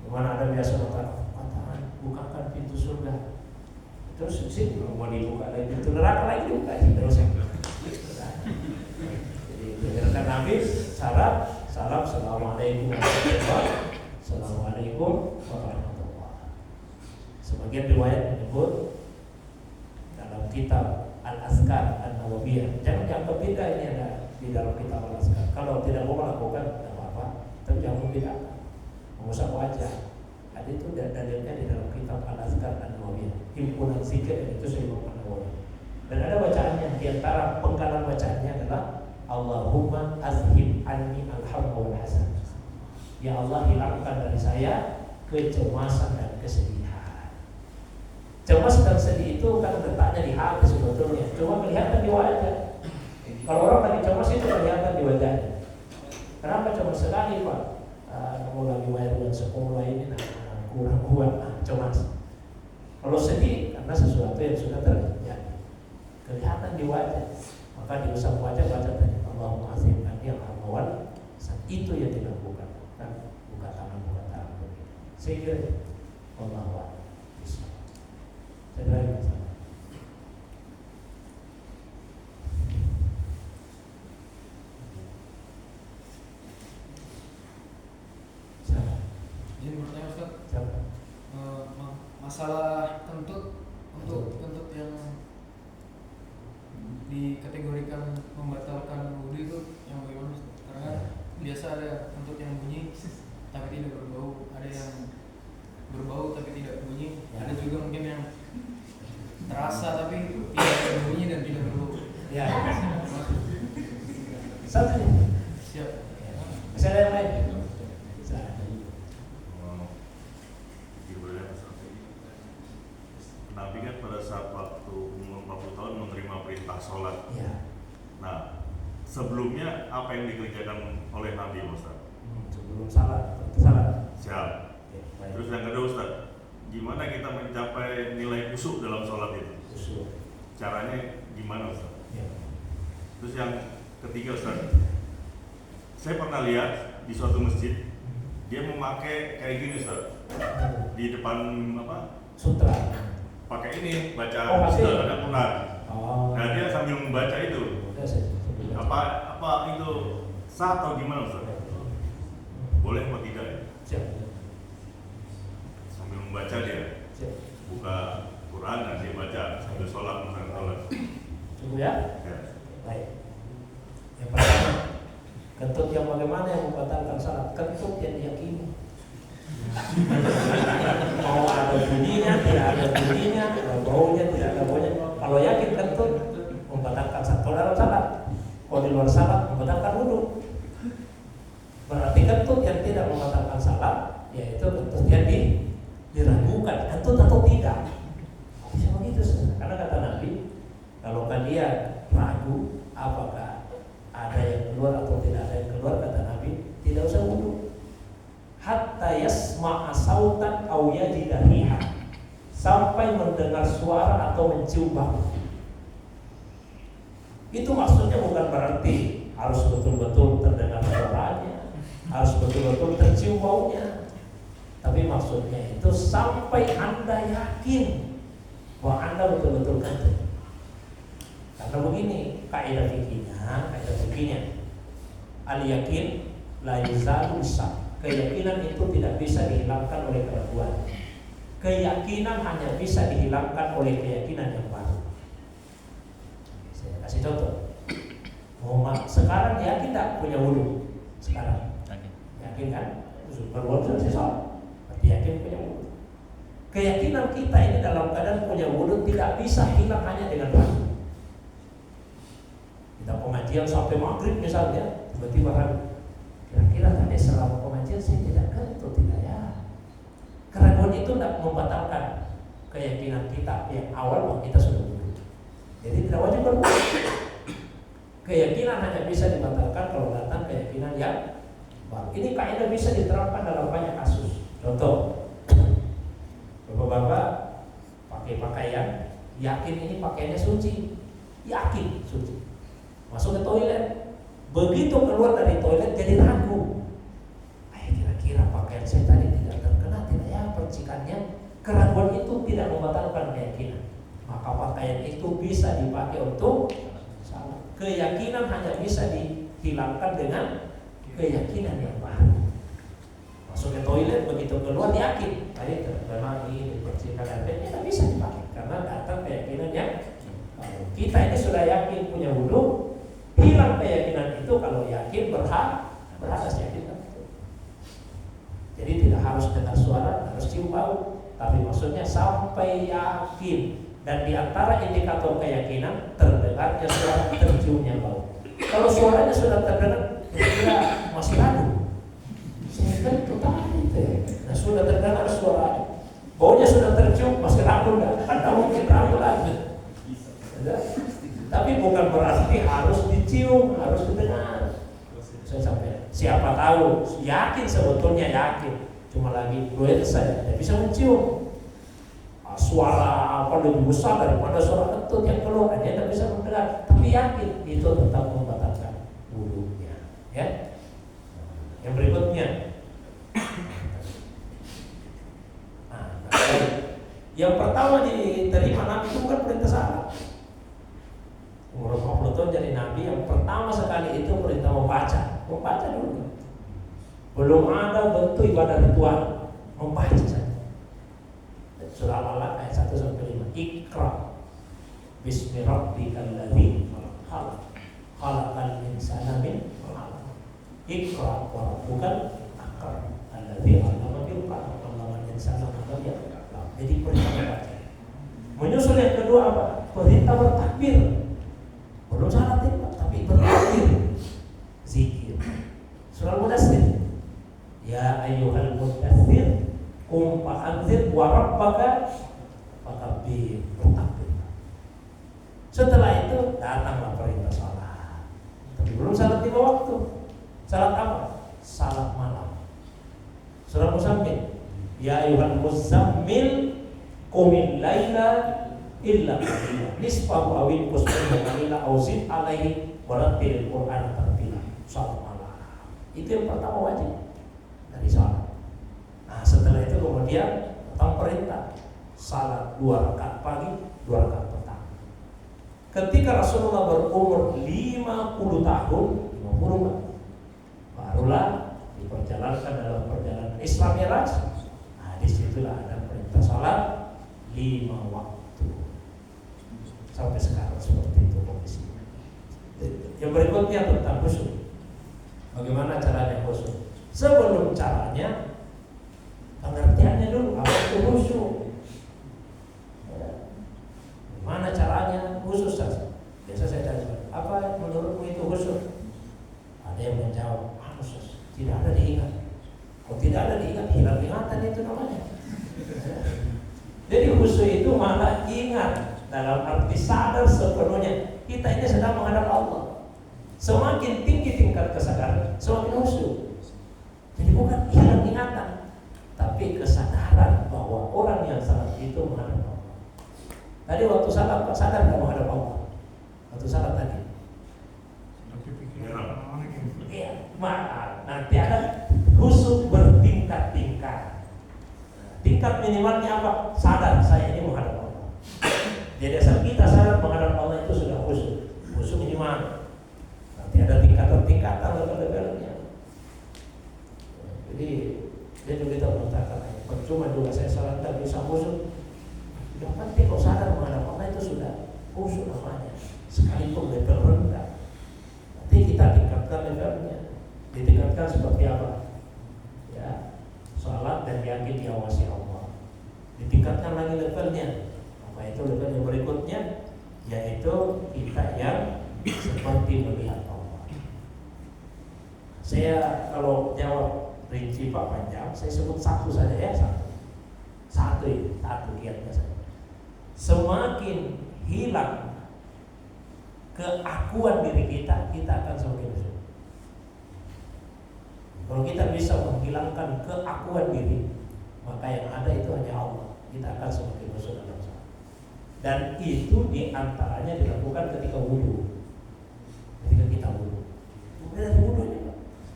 Dimana ada biasa mengatakan bukakan pintu surga. Terus sih mau dibuka lagi pintu neraka lagi dibuka terus. Jadi dengarkan Nabi syarat salam assalamualaikum warahmatullahi wabarakatuh. Assalamualaikum warahmatullahi wabarakatuh. Sebagian riwayat menyebut dalam kitab Al-Azkar An-Nawawiyah. Jangan dianggap beda, ini ada di dalam kitab Al-Azkar. Kalau tidak mau melakukan tidak apa-apa, tapi jangan membedakan. Mengusap wajah. Ada itu dalilnya di dalam kitab Al-Azkar An-Nawawiyah. Himpunan zikir itu Imam An-Nawawi. Dan ada bacaannya, di antara penggalan bacaannya adalah Allahumma azhib anni al-hamma wal hasan. Ya Allah, hilangkan dari saya kecemasan dan kesedihan. Cemas dan sedih itu kan letaknya di hati sebetulnya, cuma kelihatan di wajah. Kalau orang lagi cemas itu kelihatan di wajahnya. Kenapa cemas sekali Pak? Kamu lagi bayar uang sekolah ini, kurang kuat, cemas. Kalau sedih karena sesuatu yang sudah terjadi, kelihatan di wajah. Maka diusap wajah, baca tadi Allahumma azhib anni al-hamma itu yang dilakukan, bukan buka tangan begitu. Saya kira Allah saya izin bertanya Ustaz. Masalah kentut untuk kentut yang dikategorikan membatalkan wudhu itu yang bagaimana Ustaz? Karena biasa ada kentut yang bunyi tapi tidak berbau, ada yang berbau tapi tidak bunyi, ada juga mungkin yang terasa tapi tidak berbunyi dan tidak berbau. Ya. Satu. Siap. Bisa ada yang lain? Nabi kan pada saat waktu umur 40 tahun menerima perintah sholat. Ya. Nah, sebelumnya apa yang dikerjakan oleh Nabi Ustaz? Sebelum salat. Siap. Ya, Terus yang kedua Ustaz, gimana kita mencapai nilai khusyuk dalam sholat itu? Khusyuk. Caranya gimana Ustaz? Ya. Terus yang ketiga Ustaz, saya pernah lihat di suatu masjid dia memakai kayak gini Ustaz, di depan Sutra. pakai ini baca Ustaz ada Quran. Nah dia sambil membaca itu, apa itu sah atau gimana Ustaz? Boleh apa tidak ya? Siap. Sambil membaca dia, Siap. buka Quran dan dia baca sambil sholat misalnya sholat. Cukup ya? Ya. Baik. Yang pertama, kentut yang bagaimana yang membatalkan salat? Kentut yang diyakini. Mau ada bunyinya, tidak ada bunyinya, ada baunya, tidak ada baunya. Kalau yakin kentut membatalkan salat. Kalau dalam salat, kalau di luar salat membatalkan wudhu. Berarti kentut yang tidak membatalkan salat ya itu kemudian diragukan kentut atau tidak. Bisa begitu Ustaz. Karena kata Nabi, kalau kalian ragu apakah ada yang keluar atau tidak ada yang keluar, kata Nabi, tidak usah wudu. Hatta yasma'a sautan aw yajida rihan, sampai mendengar suara atau mencium bau. Itu maksudnya bukan berarti harus betul-betul terdengar suaranya, harus betul-betul tercium baunya. Tapi maksudnya itu sampai Anda yakin bahwa Anda betul-betul kentut. Karena begini kaidah fikihnya, al-yakin la yuzalu syak. Keyakinan itu tidak bisa dihilangkan oleh keraguan. Keyakinan hanya bisa dihilangkan oleh keyakinan yang baru. Saya kasih contoh. Sekarang yakin tidak punya wudu? Sekarang yakin kan? Berwudu sudah selesai. Berarti yakin punya wudu. Keyakinan kita ini dalam keadaan punya wudu tidak bisa hilang hanya dengan ragu. Kita pengajian sampai maghrib misalnya, tiba-tiba ragu. Kira-kira tadi selama pengajian saya tidak kentut tidak ya? Keraguan itu tidak membatalkan keyakinan kita yang awal bahwa kita sudah wudu. Jadi tidak wajib berwudu. Keyakinan hanya bisa dibatalkan kalau datang keyakinan yang baru. Ini kaidah bisa diterapkan dalam banyak kasus. Contoh, bapak-bapak pakai pakaian, yakin ini pakaiannya suci, yakin suci. Masuk ke toilet, begitu keluar dari toilet jadi ragu. Kira-kira pakaian saya tadi tidak terkena tidak ya percikannya? Keraguan itu tidak membatalkan keyakinan. Maka pakaian itu bisa dipakai untuk salat. Keyakinan hanya bisa dihilangkan dengan keyakinan yang baru. Masuk ke toilet begitu keluar yakin tadi terkena ini dipercikan air, tidak bisa dipakai karena datang keyakinan yang baru. Kita ini sudah yakin punya wudu, hilang keyakinan itu kalau yakin berhadas yakin kan? Jadi tidak harus dengar suara, harus cium bau, tapi maksudnya sampai yakin. Dan di antara indikator keyakinan terdengarnya suara, terciumnya bau. Kalau suaranya sudah terdengar, kira-kira masih ragu. Saya kan tadi itu. Nah sudah terdengar suara, baunya sudah tercium, masih ragu enggak? Anda mungkin ragu lagi. Tapi bukan berarti harus dicium, harus didengar. Saya sampai siapa tahu yakin sebetulnya yakin, cuma lagi duet saya tidak bisa mencium. Suara apa lebih besar daripada suara kentut yang keluar, dia tidak bisa mendengar, tapi yakin itu tetap membatalkan wudunya. Ya. Yang berikutnya, yang pertama diterima Nabi itu bukan perintah salat. Umur 40 tahun jadi Nabi, yang pertama sekali itu perintah membaca dulu. Belum ada bentuk ibadah ritual, membaca saja. Surah Al-Alaq ayat 1-5. Iqra bismi rabbikal ladzi khalaq. Khalaqal insana min 'alaq. Iqra wa rabbukal akram alladzi 'allama bil qalam 'allamal insana ma lam ya'lam. Jadi perintah membaca. Menyusul yang kedua apa? Perintah bertakbir. Belum salat tapi bertakbir. Zikir. Surah Al-Mudaththir. Ya ayyuhal mudaththir qum fa'anzir wa rabbaka fakabbir, bertakbir. Setelah itu datanglah perintah salat. Tapi belum salat 5 waktu. Salat apa? Salat malam. Surah Muzammil. Ya ayyuhal muzammil qumil laila illa qalila nisfahu aw inqus minhu qalila aw zid alaihi warattilil qur'ana tartila. Salat malam. Itu yang pertama wajib dari salat. Nah setelah itu kemudian datang perintah salat 2 rakaat pagi, 2 rakaat petang. Ketika Rasulullah berumur 50 tahun, 50 barulah diperjalankan dalam perjalanan Isra Mi'raj. Nah disitulah ada perintah salat 5 waktu. Sampai sekarang seperti itu kondisinya. Yang berikutnya tentang khusyuk. Bagaimana caranya khusyuk? Sebelum caranya, pengertiannya dulu apa itu khusyuk. Gimana caranya khusyuk saja? Biasa saya tanya, apa menurutmu itu khusyuk? Ada yang menjawab, khusyuk tidak ada diingat. Kalau tidak ada lagi ingat, hilang ingatan itu namanya. Jadi khusyuk itu malah ingat, dalam arti sadar sepenuhnya kita ini sedang menghadap Allah. Semakin tinggi tingkat kesadaran, semakin khusyuk. Jadi bukan hilang ingatan, tapi kesadaran bahwa orang yang salat itu menghadap Allah. Tadi waktu salat, Pak sadar nggak menghadap Allah? Waktu salat tadi. Iya, maaf. Nanti ada khusyuk bertingkat-tingkat. Tingkat minimalnya apa? Sadar saya ini menghadap Allah. Jadi asal kita sadar menghadap Allah itu sudah khusyuk. Khusyuk minimal. Nanti ada tingkatan-tingkatan level-levelnya. Jadi dia juga kita mengatakan, percuma juga saya salat tak bisa khusyuk. Yang penting kalau sadar menghadap Allah itu sudah khusyuk namanya. Sekalipun level rendah, nanti kita tingkatkan levelnya. Ditingkatkan seperti apa? Ya, salat dan yakin diawasi Allah. Ditingkatkan lagi levelnya. Apa itu level yang berikutnya? Yaitu kita yang seperti melihat Allah. Saya kalau jawab rinci Pak panjang, saya sebut satu saja ya, satu kiatnya saja. Semakin hilang keakuan diri kita, kita akan semakin khusyuk. Kalau kita bisa menghilangkan keakuan diri, maka yang ada itu hanya Allah. Kita akan semakin khusyuk dalam salat. Dan itu diantaranya dilakukan ketika wudu. Ketika kita wudu, mulai dari wudu ini.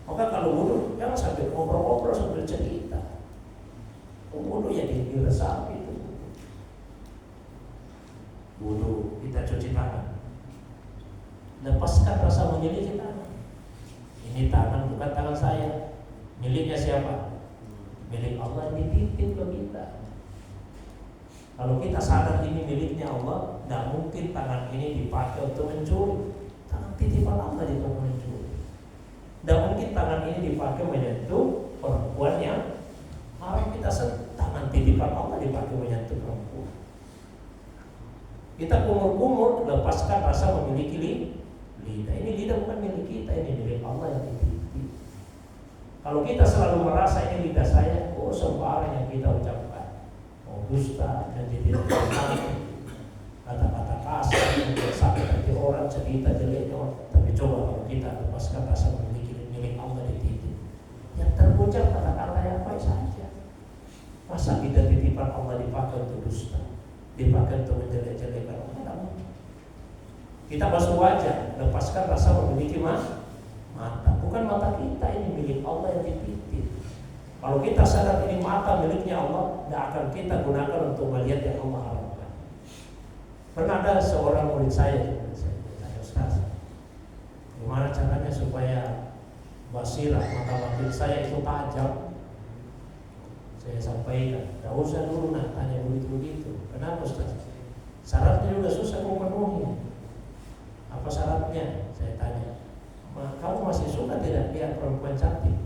Maka kalau wudu jangan sambil ngobrol-ngobrol sambil cerita. Wudu ya diresapi itu. Wudu kita cuci tangan. Lepaskan rasa memiliki tangan. Ini tangan bukan tangan saya. Miliknya siapa? Milik Allah yang dititip ke kita. Kalau kita sadar ini miliknya Allah, tidak mungkin tangan ini dipakai untuk mencuri. Tangan titipan Allah dipakai mencuri. Tidak mungkin tangan ini dipakai menyentuh perempuan yang harus kita sentuh. Tangan titipan Allah dipakai menyentuh perempuan. Kita kumur-kumur, lepaskan rasa memiliki lidah. Ini lidah bukan milik kita, ini milik Allah yang dititip. Kalau kita selalu merasa ini lidah saya, sembarang yang kita ucapkan, dusta dan tidak benar, kata-kata kasar, sakit hati orang, cerita jeleknya orang. Tapi coba kalau kita lepaskan rasa memiliki milik Allah dititip, yang terucap kata-kata yang baik saja. Masa kita titipan Allah dipakai untuk dusta, dipakai untuk menjelek-jelekan orang? Kita basuh wajah, lepaskan rasa memiliki mata. Bukan mata kita, ini milik Allah yang dititip. Kalau kita sadar ini mata miliknya Allah, tidak akan kita gunakan untuk melihat yang Allah harapkan. Pernah ada seorang murid saya tanya, Ustaz, gimana caranya supaya basirah mata batin saya itu tajam? Saya sampaikan, tidak usah dulu tanya begitu. Kenapa Ustaz? Syaratnya juga susah memenuhi. Apa syaratnya? Saya tanya. Kamu masih suka tidak lihat perempuan cantik?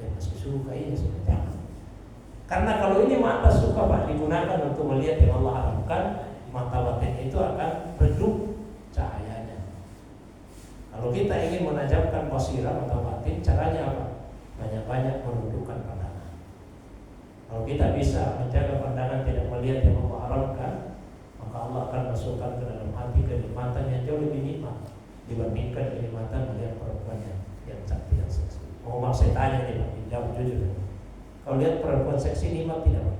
Masih suka, iya suka. Karena kalau ini mata suka Pak digunakan untuk melihat yang Allah harapkan, mata batin itu akan redup cahayanya. Kalau kita ingin menajamkan basirah mata batin, caranya apa? Banyak-banyak menundukkan pandangan. Kalau kita bisa menjaga pandangan tidak melihat yang Allah harapkan, maka Allah akan masukkan ke dalam hati kenikmatan yang jauh lebih nikmat dibandingkan kenikmatan melihat perempuan yang cantik yang seksi. Saya tanya nih Pak, jawab jujur. Kalau lihat perempuan seksi nikmat tidak Pak?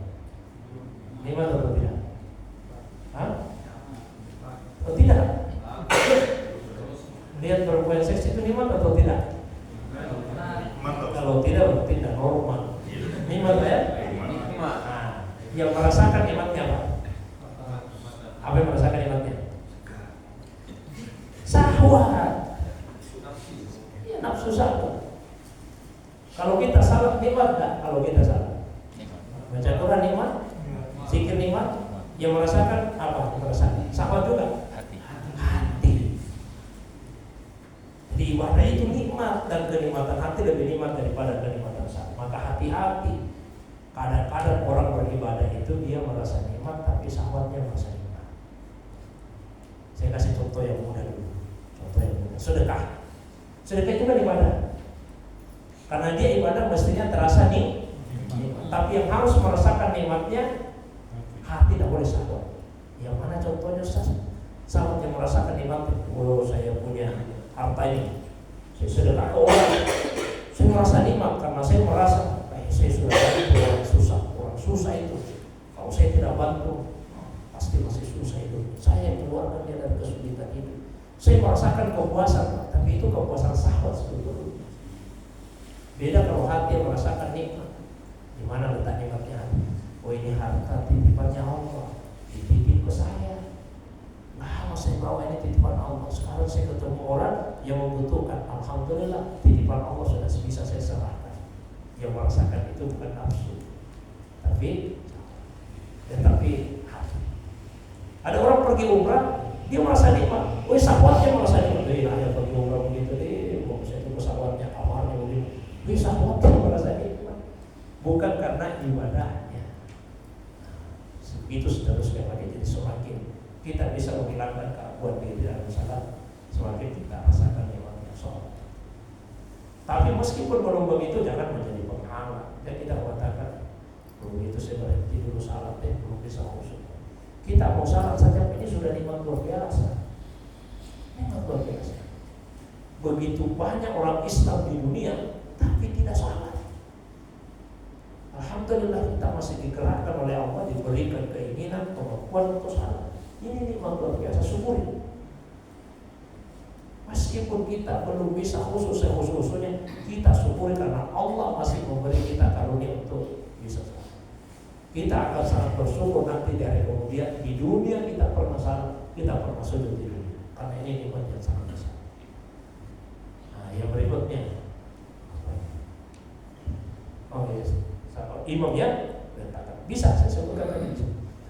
Nikmat atau tidak? Hah? Oh tidak? Lihat perempuan seksi itu nikmat atau tidak? Kalau tidak berarti tidak normal. Nikmat ya? Nah, yang merasakan nikmatnya apa? Apa yang merasakan nikmatnya? Syahwat. Ya, nafsu syahwat. Kalau kita salah nikmat tak? Kalau kita salah baca Quran nikmat, zikir nikmat, yang merasakan apa? Merasakan syahwat juga. Hati. Jadi ibadah itu nikmat, dan kenikmatan hati lebih nikmat daripada kenikmatan syahwat. Maka hati-hati. Kadang-kadang orang beribadah itu dia merasa nikmat, tapi syahwatnya merasa nikmat. Saya kasih contoh yang mudah dulu. Sedekah. Sedekah itu kan ibadah. Karena dia ibadah mestinya terasa nikmat. Tapi yang harus merasakan nikmatnya hati, tidak boleh syahwat. Yang mana contohnya Ustaz? Sahabat yang merasakan nikmat, oh saya punya harta ini, saya sedekah ke orang, saya merasa nikmat karena saya merasa saya sudah bantu orang susah. Orang susah itu kalau saya tidak bantu pasti masih susah itu. Saya keluarkan dia dari kesulitan itu. Saya merasakan kepuasan, tapi itu kepuasan syahwat sebetulnya. Beda kalau hati yang merasakan nikmat. Di mana letak nikmatnya hati? Oh ini harta titipannya Allah, dititip ke saya. Nah, saya bawa ini titipan Allah. Sekarang saya ketemu orang yang membutuhkan. Alhamdulillah, titipan Allah sudah bisa saya serahkan. Yang merasakan itu bukan nafsu, tapi hati. Ada orang pergi umrah, dia merasa nikmat. Oh, syahwatnya merasa nikmat. Ayah pergi umrah begitu deh, mau saya itu pesawatnya kamarnya begitu. Syahwatnya merasa nikmat, bukan karena ibadahnya. Itu seterusnya lagi. Jadi semakin kita bisa menghilangkan keakuan diri dalam salat, semakin kita rasakan nikmatnya sholat. Tapi meskipun belum begitu, jangan menjadi penghalang. Dan kita katakan, belum itu saya berhenti dulu salat, belum bisa khusyuk. Kita mau salat saja, ini sudah nikmat luar biasa. Nikmat luar biasa. Begitu banyak orang Islam di dunia, tapi tidak salat. Alhamdulillah kita masih digerakkan oleh Allah, diberikan keinginan, kemampuan untuk salat. Ini nikmat luar biasa, syukuri. Meskipun kita belum bisa khusus-khususnya, kita syukuri karena Allah masih memberi kita karunia untuk bisa salat. Kita akan sangat bersyukur nanti di hari kemudian. Di dunia kita pernah salat, kita pernah sujud di dunia, karena ini nikmat yang sangat besar. Nah, yang berikutnya, oh yes, imam ya, letakkan. Bisa saya sebutkan tadi.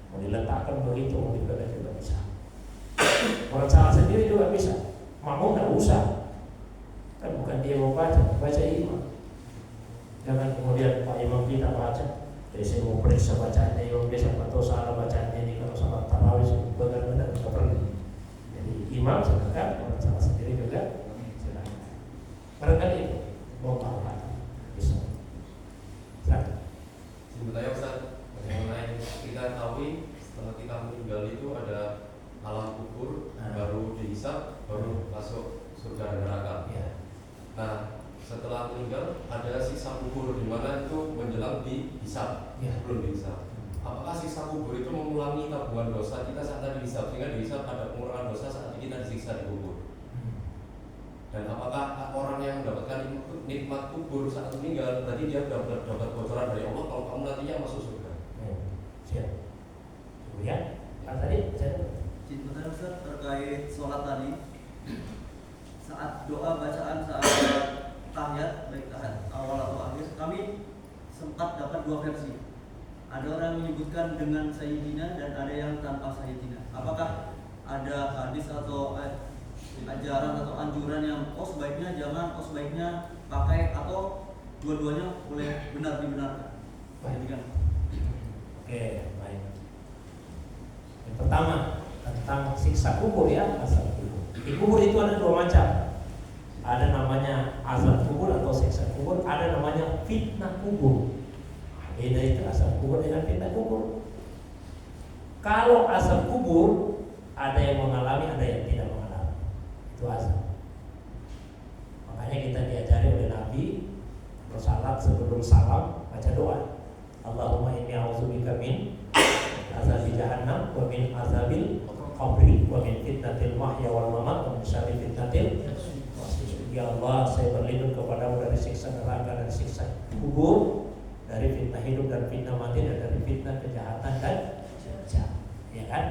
Mau diletakkan begitu, mau dipegang juga bisa. Orang salah sendiri juga bisa. Makmum tidak usah, kan bukan dia mau baca imam. Jangan kemudian Pak Imam kita baca, jadi saya mau periksa bacaannya imam dia siapa tahu salah bacaannya ini. Kalau salah tarawih benar-benar tidak perlu. Jadi imam silakan, orang salah sendiri juga silakan. Barangkali itu mau tahu bisa. Silakan. Sebenarnya Ustaz, mengenai kita tahu setelah kita meninggal itu ada alam kubur, baru dihisab, baru masuk surga dan neraka. Ya. Nah, setelah meninggal ada sisa kubur di mana itu menjelang dihisab, belum dihisab. Apakah sisa kubur itu mengulangi tabungan dosa kita saat tadi dihisab, sehingga dihisab ada pengurangan dosa saat kita disiksa di kubur? Dan apakah orang yang mendapatkan nikmat kubur saat meninggal, berarti dia dapat bocoran dari Allah kalau kamu nantinya masuk surga? Siap. Kemudian, tadi saya Cinta Ustaz terkait sholat tadi, saat doa bacaan saat tahiyat, baik tahiyat awal atau akhir, kami sempat dapat dua versi. Ada orang yang menyebutkan dengan Sayyidina dan ada yang tanpa Sayyidina. Apakah ada hadis atau ajaran atau anjuran yang sebaiknya jangan, sebaiknya pakai, atau dua-duanya boleh benar dibenarkan? Oke, baik. Yang pertama tentang siksa kubur ya, azab kubur. Di kubur itu ada dua macam. Ada namanya azab kubur atau siksa kubur, ada namanya fitnah kubur. Beda itu azab kubur dengan fitnah kubur. Kalau azab kubur ada yang mengalami, ada yang tidak mengalami. Itu azab. Makanya kita diajari oleh Nabi bersalat sebelum salam baca doa. Allahumma inni a'udzubika min azabi jahannam wa min azabil qabri wa min fitnatil mahya wal mamat wa min syarri fitnatil masih. Ya Allah, saya berlindung kepadamu dari siksa neraka dan siksa kubur, dari fitnah hidup dan fitnah mati, dan dari fitnah kejahatan dan jahat. Ya kan?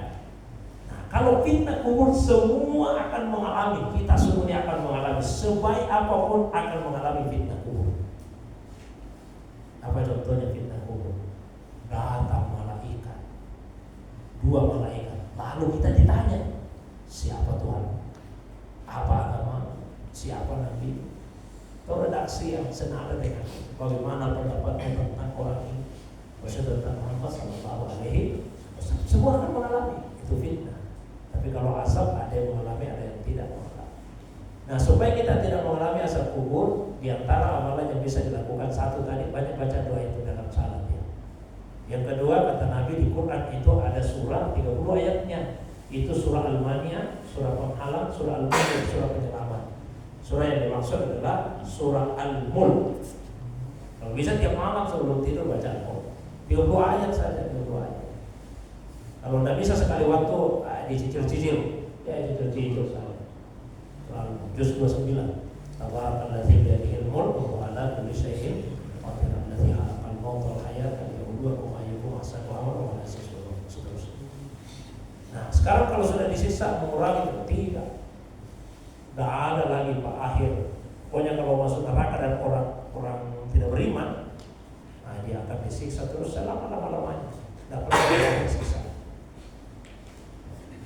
Nah, kalau fitnah kubur semua akan mengalami, kita semuanya akan mengalami, sebaik apapun akan mengalami fitnah kubur. Apa contohnya fitnah kubur? Datang malaikat, dua malaikat, lalu kita ditanya, siapa Tuhan? Apa agama? Siapa Nabi? Atau redaksi yang senada dengan bagaimana pendapatnya tentang orang ini, tentang Muhammad Sallallahu Alaihi Wasallam. Semua akan mengalami itu fitnah. Tapi kalau azab ada yang mengalami, ada yang tidak mengalami. Nah, supaya kita tidak mengalami azab kubur, di antara amalan yang bisa dilakukan. Satu tadi banyak baca doa itu dalam salat ya. Yang kedua kata Nabi di Quran itu ada surah 30 ayatnya. Itu surah Al-Maniyah, surah Penghalang, surah Al-Mulk, surah Penyelamat. Surah yang dimaksud adalah surah Al-Mulk. Kalau bisa tiap malam sebelum tidur baca Al-Mulk. 30 ayat saja, 30 ayat. Kalau tidak bisa sekali waktu dicicil-cicil, ya cicil-cicil saja. Juz 29. Tabarakalladzi biyadihil mulk wa ala kulli syai'in qadir. Alladzi khalaqal mauta wal hayata liyabluwakum ayyukum ahsanu amala wa la seterusnya. Nah, sekarang kalau sudah disisa mengurangi tidak ada lagi Pak akhir. Pokoknya kalau masuk neraka dan orang tidak beriman, nah dia akan disiksa terus selama-lamanya. Tidak pernah disiksa.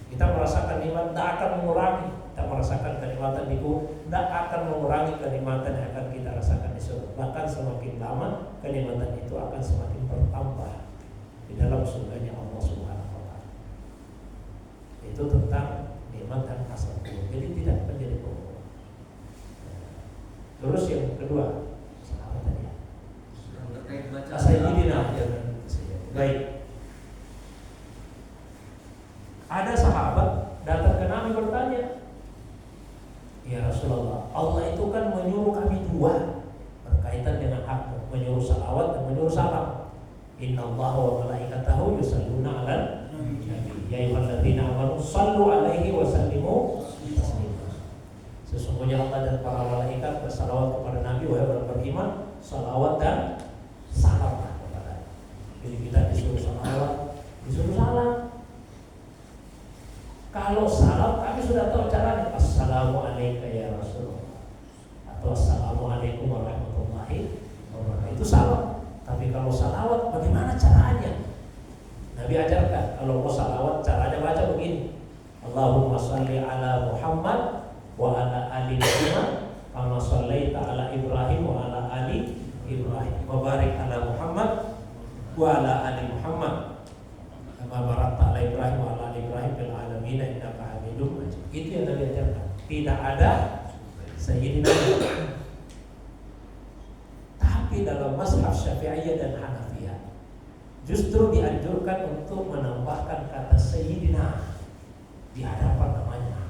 Kita merasakan nikmat tidak akan mengurangi. Kita merasakan kenikmatan di kubur tidak akan mengurangi kenikmatan yang akan kita rasakan di surga. Bahkan semakin lama kenikmatan itu akan semakin bertambah di dalam surganya Allah Subhanahu wa taala. Itu tentang nikmat dan asal kubur. Jadi tidak menjadi pokok. Terus yang kedua, apa tadi ya? Terkait bacaan. Sayyidina. Baik. Ada sahabat datang ke Nabi bertanya, ya Rasulullah, Allah itu kan menyuruh kami dua berkaitan dengan hakmu, menyuruh salawat dan menyuruh salam. Inna Allah wa malaikatahu yusalluna 'alan nabi. Ya ayyuhalladzina amanu sallu 'alaihi wa sallimu taslima. Sesungguhnya Allah dan para malaikat bersalawat kepada Nabi, wahai orang beriman, salawat dan salam kepada. Jadi kita disuruh salawat, disuruh salam. Kalau salam kami sudah tahu caranya. Assalamualaikum ya Rasulullah, atau Assalamualaikum warahmatullahi wabarakatuh. Itu salam. Tapi kalau salawat bagaimana caranya? Nabi ajarkan. Kalau mau salawat caranya baca begini. Allahumma salli ala Muhammad wa ala ali Muhammad kama shallaita ala Ibrahim wa ala ali Ibrahim wa barik ala Muhammad wa ala ali Muhammad kama barakta ala Ibrahim wa ala ali Ibrahim fil alamin innaka Hamidum Majid. Itu yang Nabi ajarkan. Tidak ada Sayyidina. Tapi dalam mazhab Syafi'iyah dan Hanafiyah justru dianjurkan untuk menambahkan kata Sayyidina di hadapan namanya.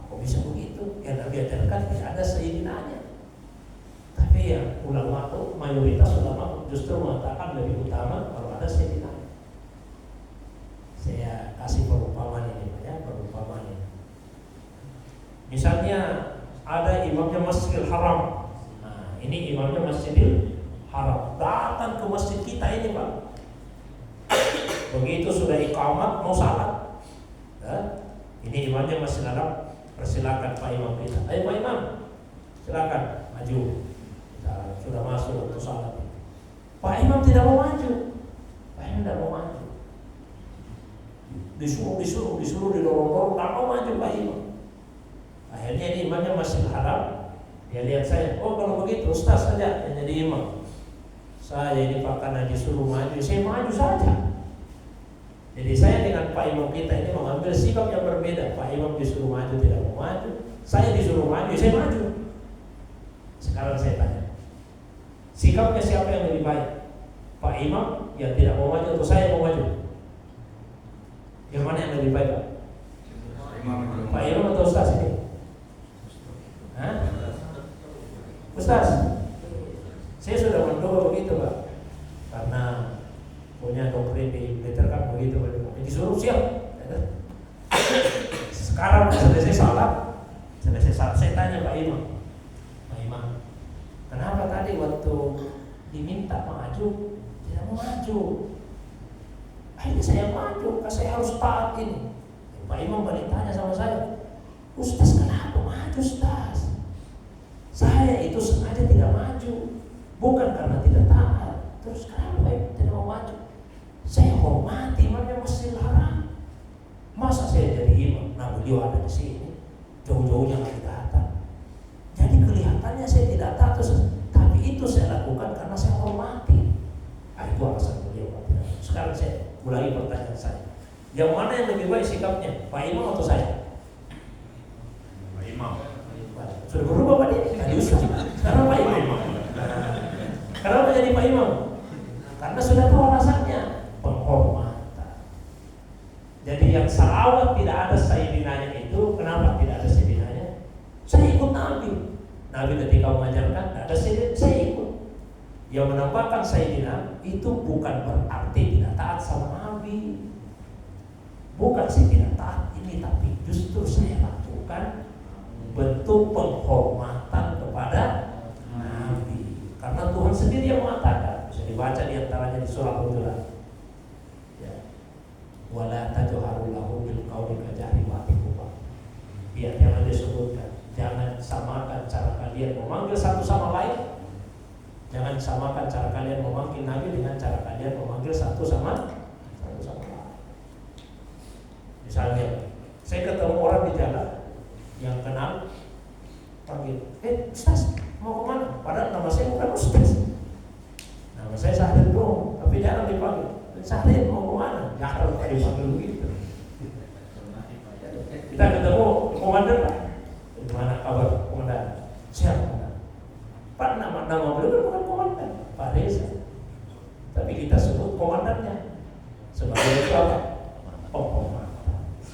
Kok bisa begitu? Ya Nabi ajarkan tidak ada Sayyidinanya. Tapi ya ulama itu, mayoritas ulama justru mengatakan lebih utama kalau ada Sayyidina. Saya kasih perumpamaan ini, ya, perumpamaan ini. Misalnya ada imamnya Masjidil Haram. Nah, ini imamnya Masjidil Haram. Datang ke masjid kita ini, Pak. Begitu sudah iqamat mau salat. Ya, ini imamnya Masjidil Haram. Persilakan Pak Imam kita. Ayo Pak Imam, silakan maju. Sudah masuk untuk salat. Pak Imam tidak mau maju. Pak Imam tidak mau maju. Disuruh didorong-dorong, tak mau maju Pak Imam. Akhirnya ini imamnya Masjidil Haram. Dia lihat saya, oh kalau begitu Ustaz saja yang jadi imam. Saya ini Pak karena disuruh maju, saya maju saja. Jadi saya dengan Pak Imam kita ini mengambil sikap yang berbeda. Pak Imam disuruh maju tidak mau maju, saya disuruh maju, saya maju. Sekarang saya tanya, sikapnya siapa yang lebih baik? Pak Imam yang tidak mau maju atau saya mau maju? Yang mana yang lebih baik Pak? Pak Imam atau Ustaz ini? Hah? Ustaz, saya sudah mendoa begitu Pak, karena punya doktrin di militer kan begitu, disuruh siap. Sekarang selesai salat, saya tanya Pak Imam, kenapa tadi waktu diminta maju tidak mau maju? Akhirnya saya maju, karena saya harus taat ini. Pak Imam balik tanya sama saya, Ustaz kenapa maju Ustaz? Saya itu sengaja tidak maju, bukan karena tidak taat. Terus kenapa Pak Imam tidak mau maju? Saya hormati imamnya Masjidil Haram. Masa saya jadi imam? Nah beliau ada di sini, jauh-jauhnya lagi datang. Jadi kelihatannya saya tidak taat, tapi itu saya lakukan karena saya hormati. Nah, itu alasan beliau. Sekarang saya ulangi pertanyaan saya. Yang mana yang lebih baik sikapnya, Pak Imam atau saya? Pak Imam. Sudah berubah Pak ini. Tadi Ustaz. Sekarang Pak Karena sudah tahu alasannya, penghormatan. Jadi yang salawat tidak ada sayyidinanya itu, kenapa tidak ada sayyidinanya? Saya ikut Nabi. Nabi ketika mengajarkan tidak ada sayyidina, saya ikut. Yang menambahkan sayyidina itu bukan berarti tidak taat sama Nabi. Bukan sih tidak taat ini, tapi justru saya lakukan bentuk penghormatan kepada Nabi. Karena Tuhan sendiri yang mengatakan, bisa dibaca di antaranya di surah Hujurat. Ya. Wala tajharu lahu bil qawli kajahri ba'dikum. Ya, jangan disebutkan, jangan samakan cara kalian memanggil satu sama lain. Jangan samakan cara kalian memanggil Nabi dengan cara kalian memanggil satu sama lain. Misalnya, saya ketemu orang di jalan yang kenal, panggil, Ustaz, mau kemana? Padahal nama saya bukan Ustaz. Nama saya Sahrir dong, tapi jangan dipanggil Sahrir mau kemana? Jangan dipanggil begitu. Kita ketemu komandan Pak, gimana kabar komandan? Siapa? Pak, nama beliau bukan komandan, Pak Reza. Tapi kita sebut komandannya. Sebagai itu apa? Penghormatan.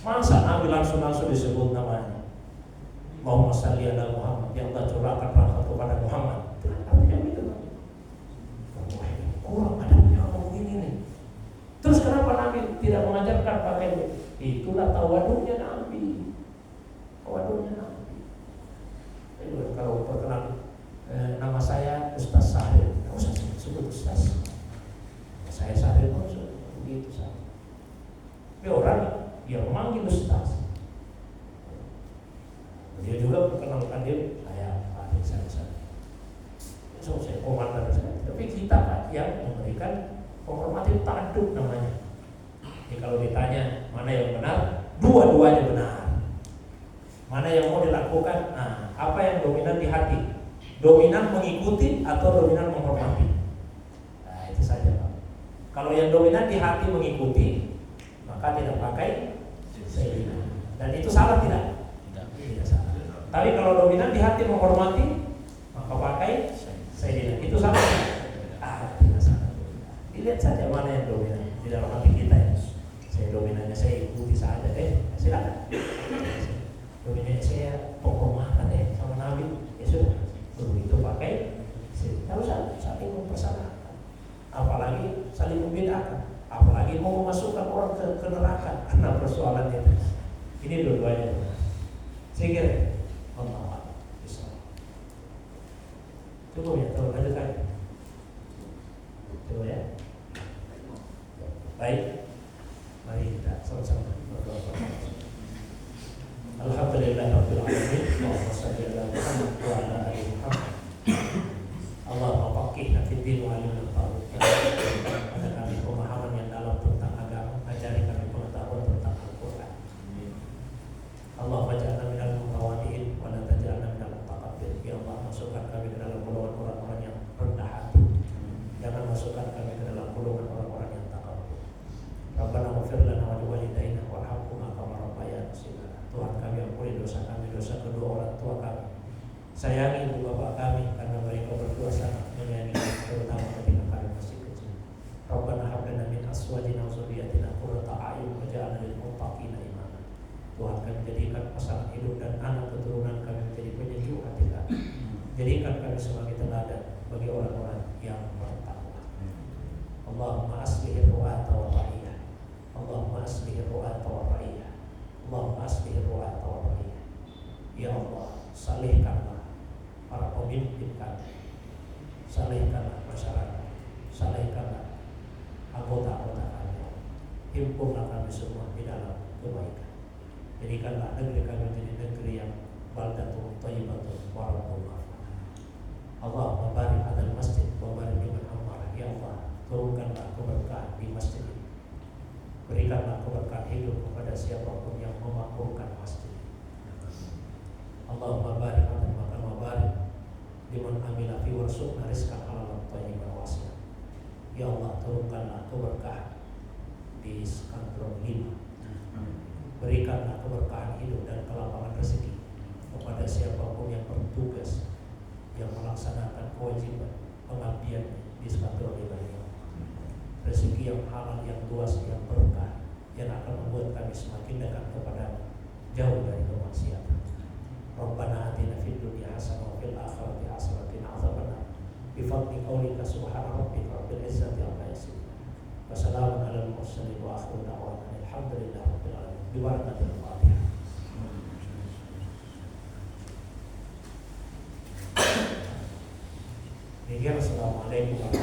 Masa Nabi langsung disebut namanya? Muhammad salli ala Muhammad, yang Allah curahkan rahmat kepada Muhammad. Artinya itu. Kurang ada yang ngomong ini. Terus kenapa Nabi tidak mengajarkan pakai itu? Itulah tawadhunya Nabi. Tawadhunya Nabi. Kalau perkenalan nama saya Ustaz Sahrir, nggak usah sebut Ustaz. Saya Sahrir maksud begitu saja. Tapi orang yang memanggil Ustaz, dia juga perkenalkan dia, saya Pak Desa. So saya komandan saya. Tapi kita Pak yang memberikan penghormatan ta'adub namanya. Jadi kalau ditanya mana yang benar, dua-duanya benar. Mana yang mau dilakukan? Nah, apa yang dominan di hati? Dominan mengikuti atau dominan menghormati? Nah, itu saja Pak. Kalau yang dominan di hati mengikuti, maka tidak pakai sayyidina. Dan itu salah tidak? Tidak salah. Tapi kalau dominan di hati menghormati, maka pakai sayyidina. Itu salah tidak? Tidak salah. Dilihat saja mana yang dominan di dalam hati kita ya. Saya dominannya saya ikuti saja silakan. Dominannya saya penghormatan sama Nabi, ya sudah. Itu pakai, tidak usah saling mempersamakan, apalagi saling membedakan, apalagi mau memasukkan orang ke neraka karena persoalannya. Ini dua-duanya. Saya kira Allah bisa. Coba ya, terus lanjutkan. Coba ya. Baik, mari kita sama-sama berdoa. Alhamdulillahirabbil alamin. Allahumma shalli ala Muhammad wa ala ali Muhammad. Allahumma faqihna fid din wa 'allimna at-ta'awun. Pada kami pemahaman yang dalam tentang agama, ajari kami pengetahuan tentang Al-Qur'an. Allahumma ja'alna minal mutawaddi'in wa la taj'alna minal mutakabbir. Ya Allah, masukkan kami ke dalam golongan orang-orang yang rendah hati. Jangan masukkan kami ke dalam golongan orang-orang yang takabbur. Rabbana ighfir lana wa liwalidayna warhamhuma kama rabbayana shaghira. Tuhan kami ampuni dosa kami, dosa kedua orang tua kami. Sayangi ibu bapak kami karena mereka berdua sangat menyayangi kami, terutama ketika kami masih kecil. Rabbana hab lana min azwajina wa dzurriyyatina qurrata a'yun waj'alna lil muttaqina imama. Tuhan kami jadikan pasangan hidup dan anak keturunan kami menjadi penyejuk hati kami. Jadikan kami sebagai teladan bagi orang-orang yang bertakwa. Allahumma aslih ru'ata wa ra'iyah. Allahumma aslih ru'ata wa ra'iyah. Allahumma aslih ru'ata wa ra'iyah. Ya Allah, salihkanlah para pemimpin kami, salihkanlah masyarakat, salihkanlah anggota-anggota kami, himpunlah kami semua di dalam kebaikan. Jadikanlah negeri kami menjadi negeri yang baldatun thayyibatun wa rabbun ghafur. Allahumma barik 'alal masjid wa barik liman amara. Ya Allah, turunkanlah keberkahan di masjid ini. Berikanlah keberkahan hidup kepada siapapun yang memakmurkan masjid. Allahumma barik dan makan wa barik liman amila fi warzuqna rizqan halalan thayyiban wasi'an. Ya Allah, turunkanlah keberkahan di kantor 5. Berikanlah keberkahan hidup dan kelapangan rezeki kepada siapapun yang bertugas yang melaksanakan kewajiban pengabdian di kantor 5 ini. rezeki yang halal, yang luas, yang berkah, yang akan membuat kami semakin dekat kepada jauh dari kemaksiatan. Rabbana atina fid dunya hasanah wa fil akhirati hasanah wa qina adzabannar. Bi fadli qaulika subhana rabbika rabbil izzati amma yasifun. Wassalamun alal mursalin wa akhiru da'wana alhamdulillahi rabbil alamin. Bi barakatil Fatihah. Assalamualaikum warahmatullahi wabarakatuh.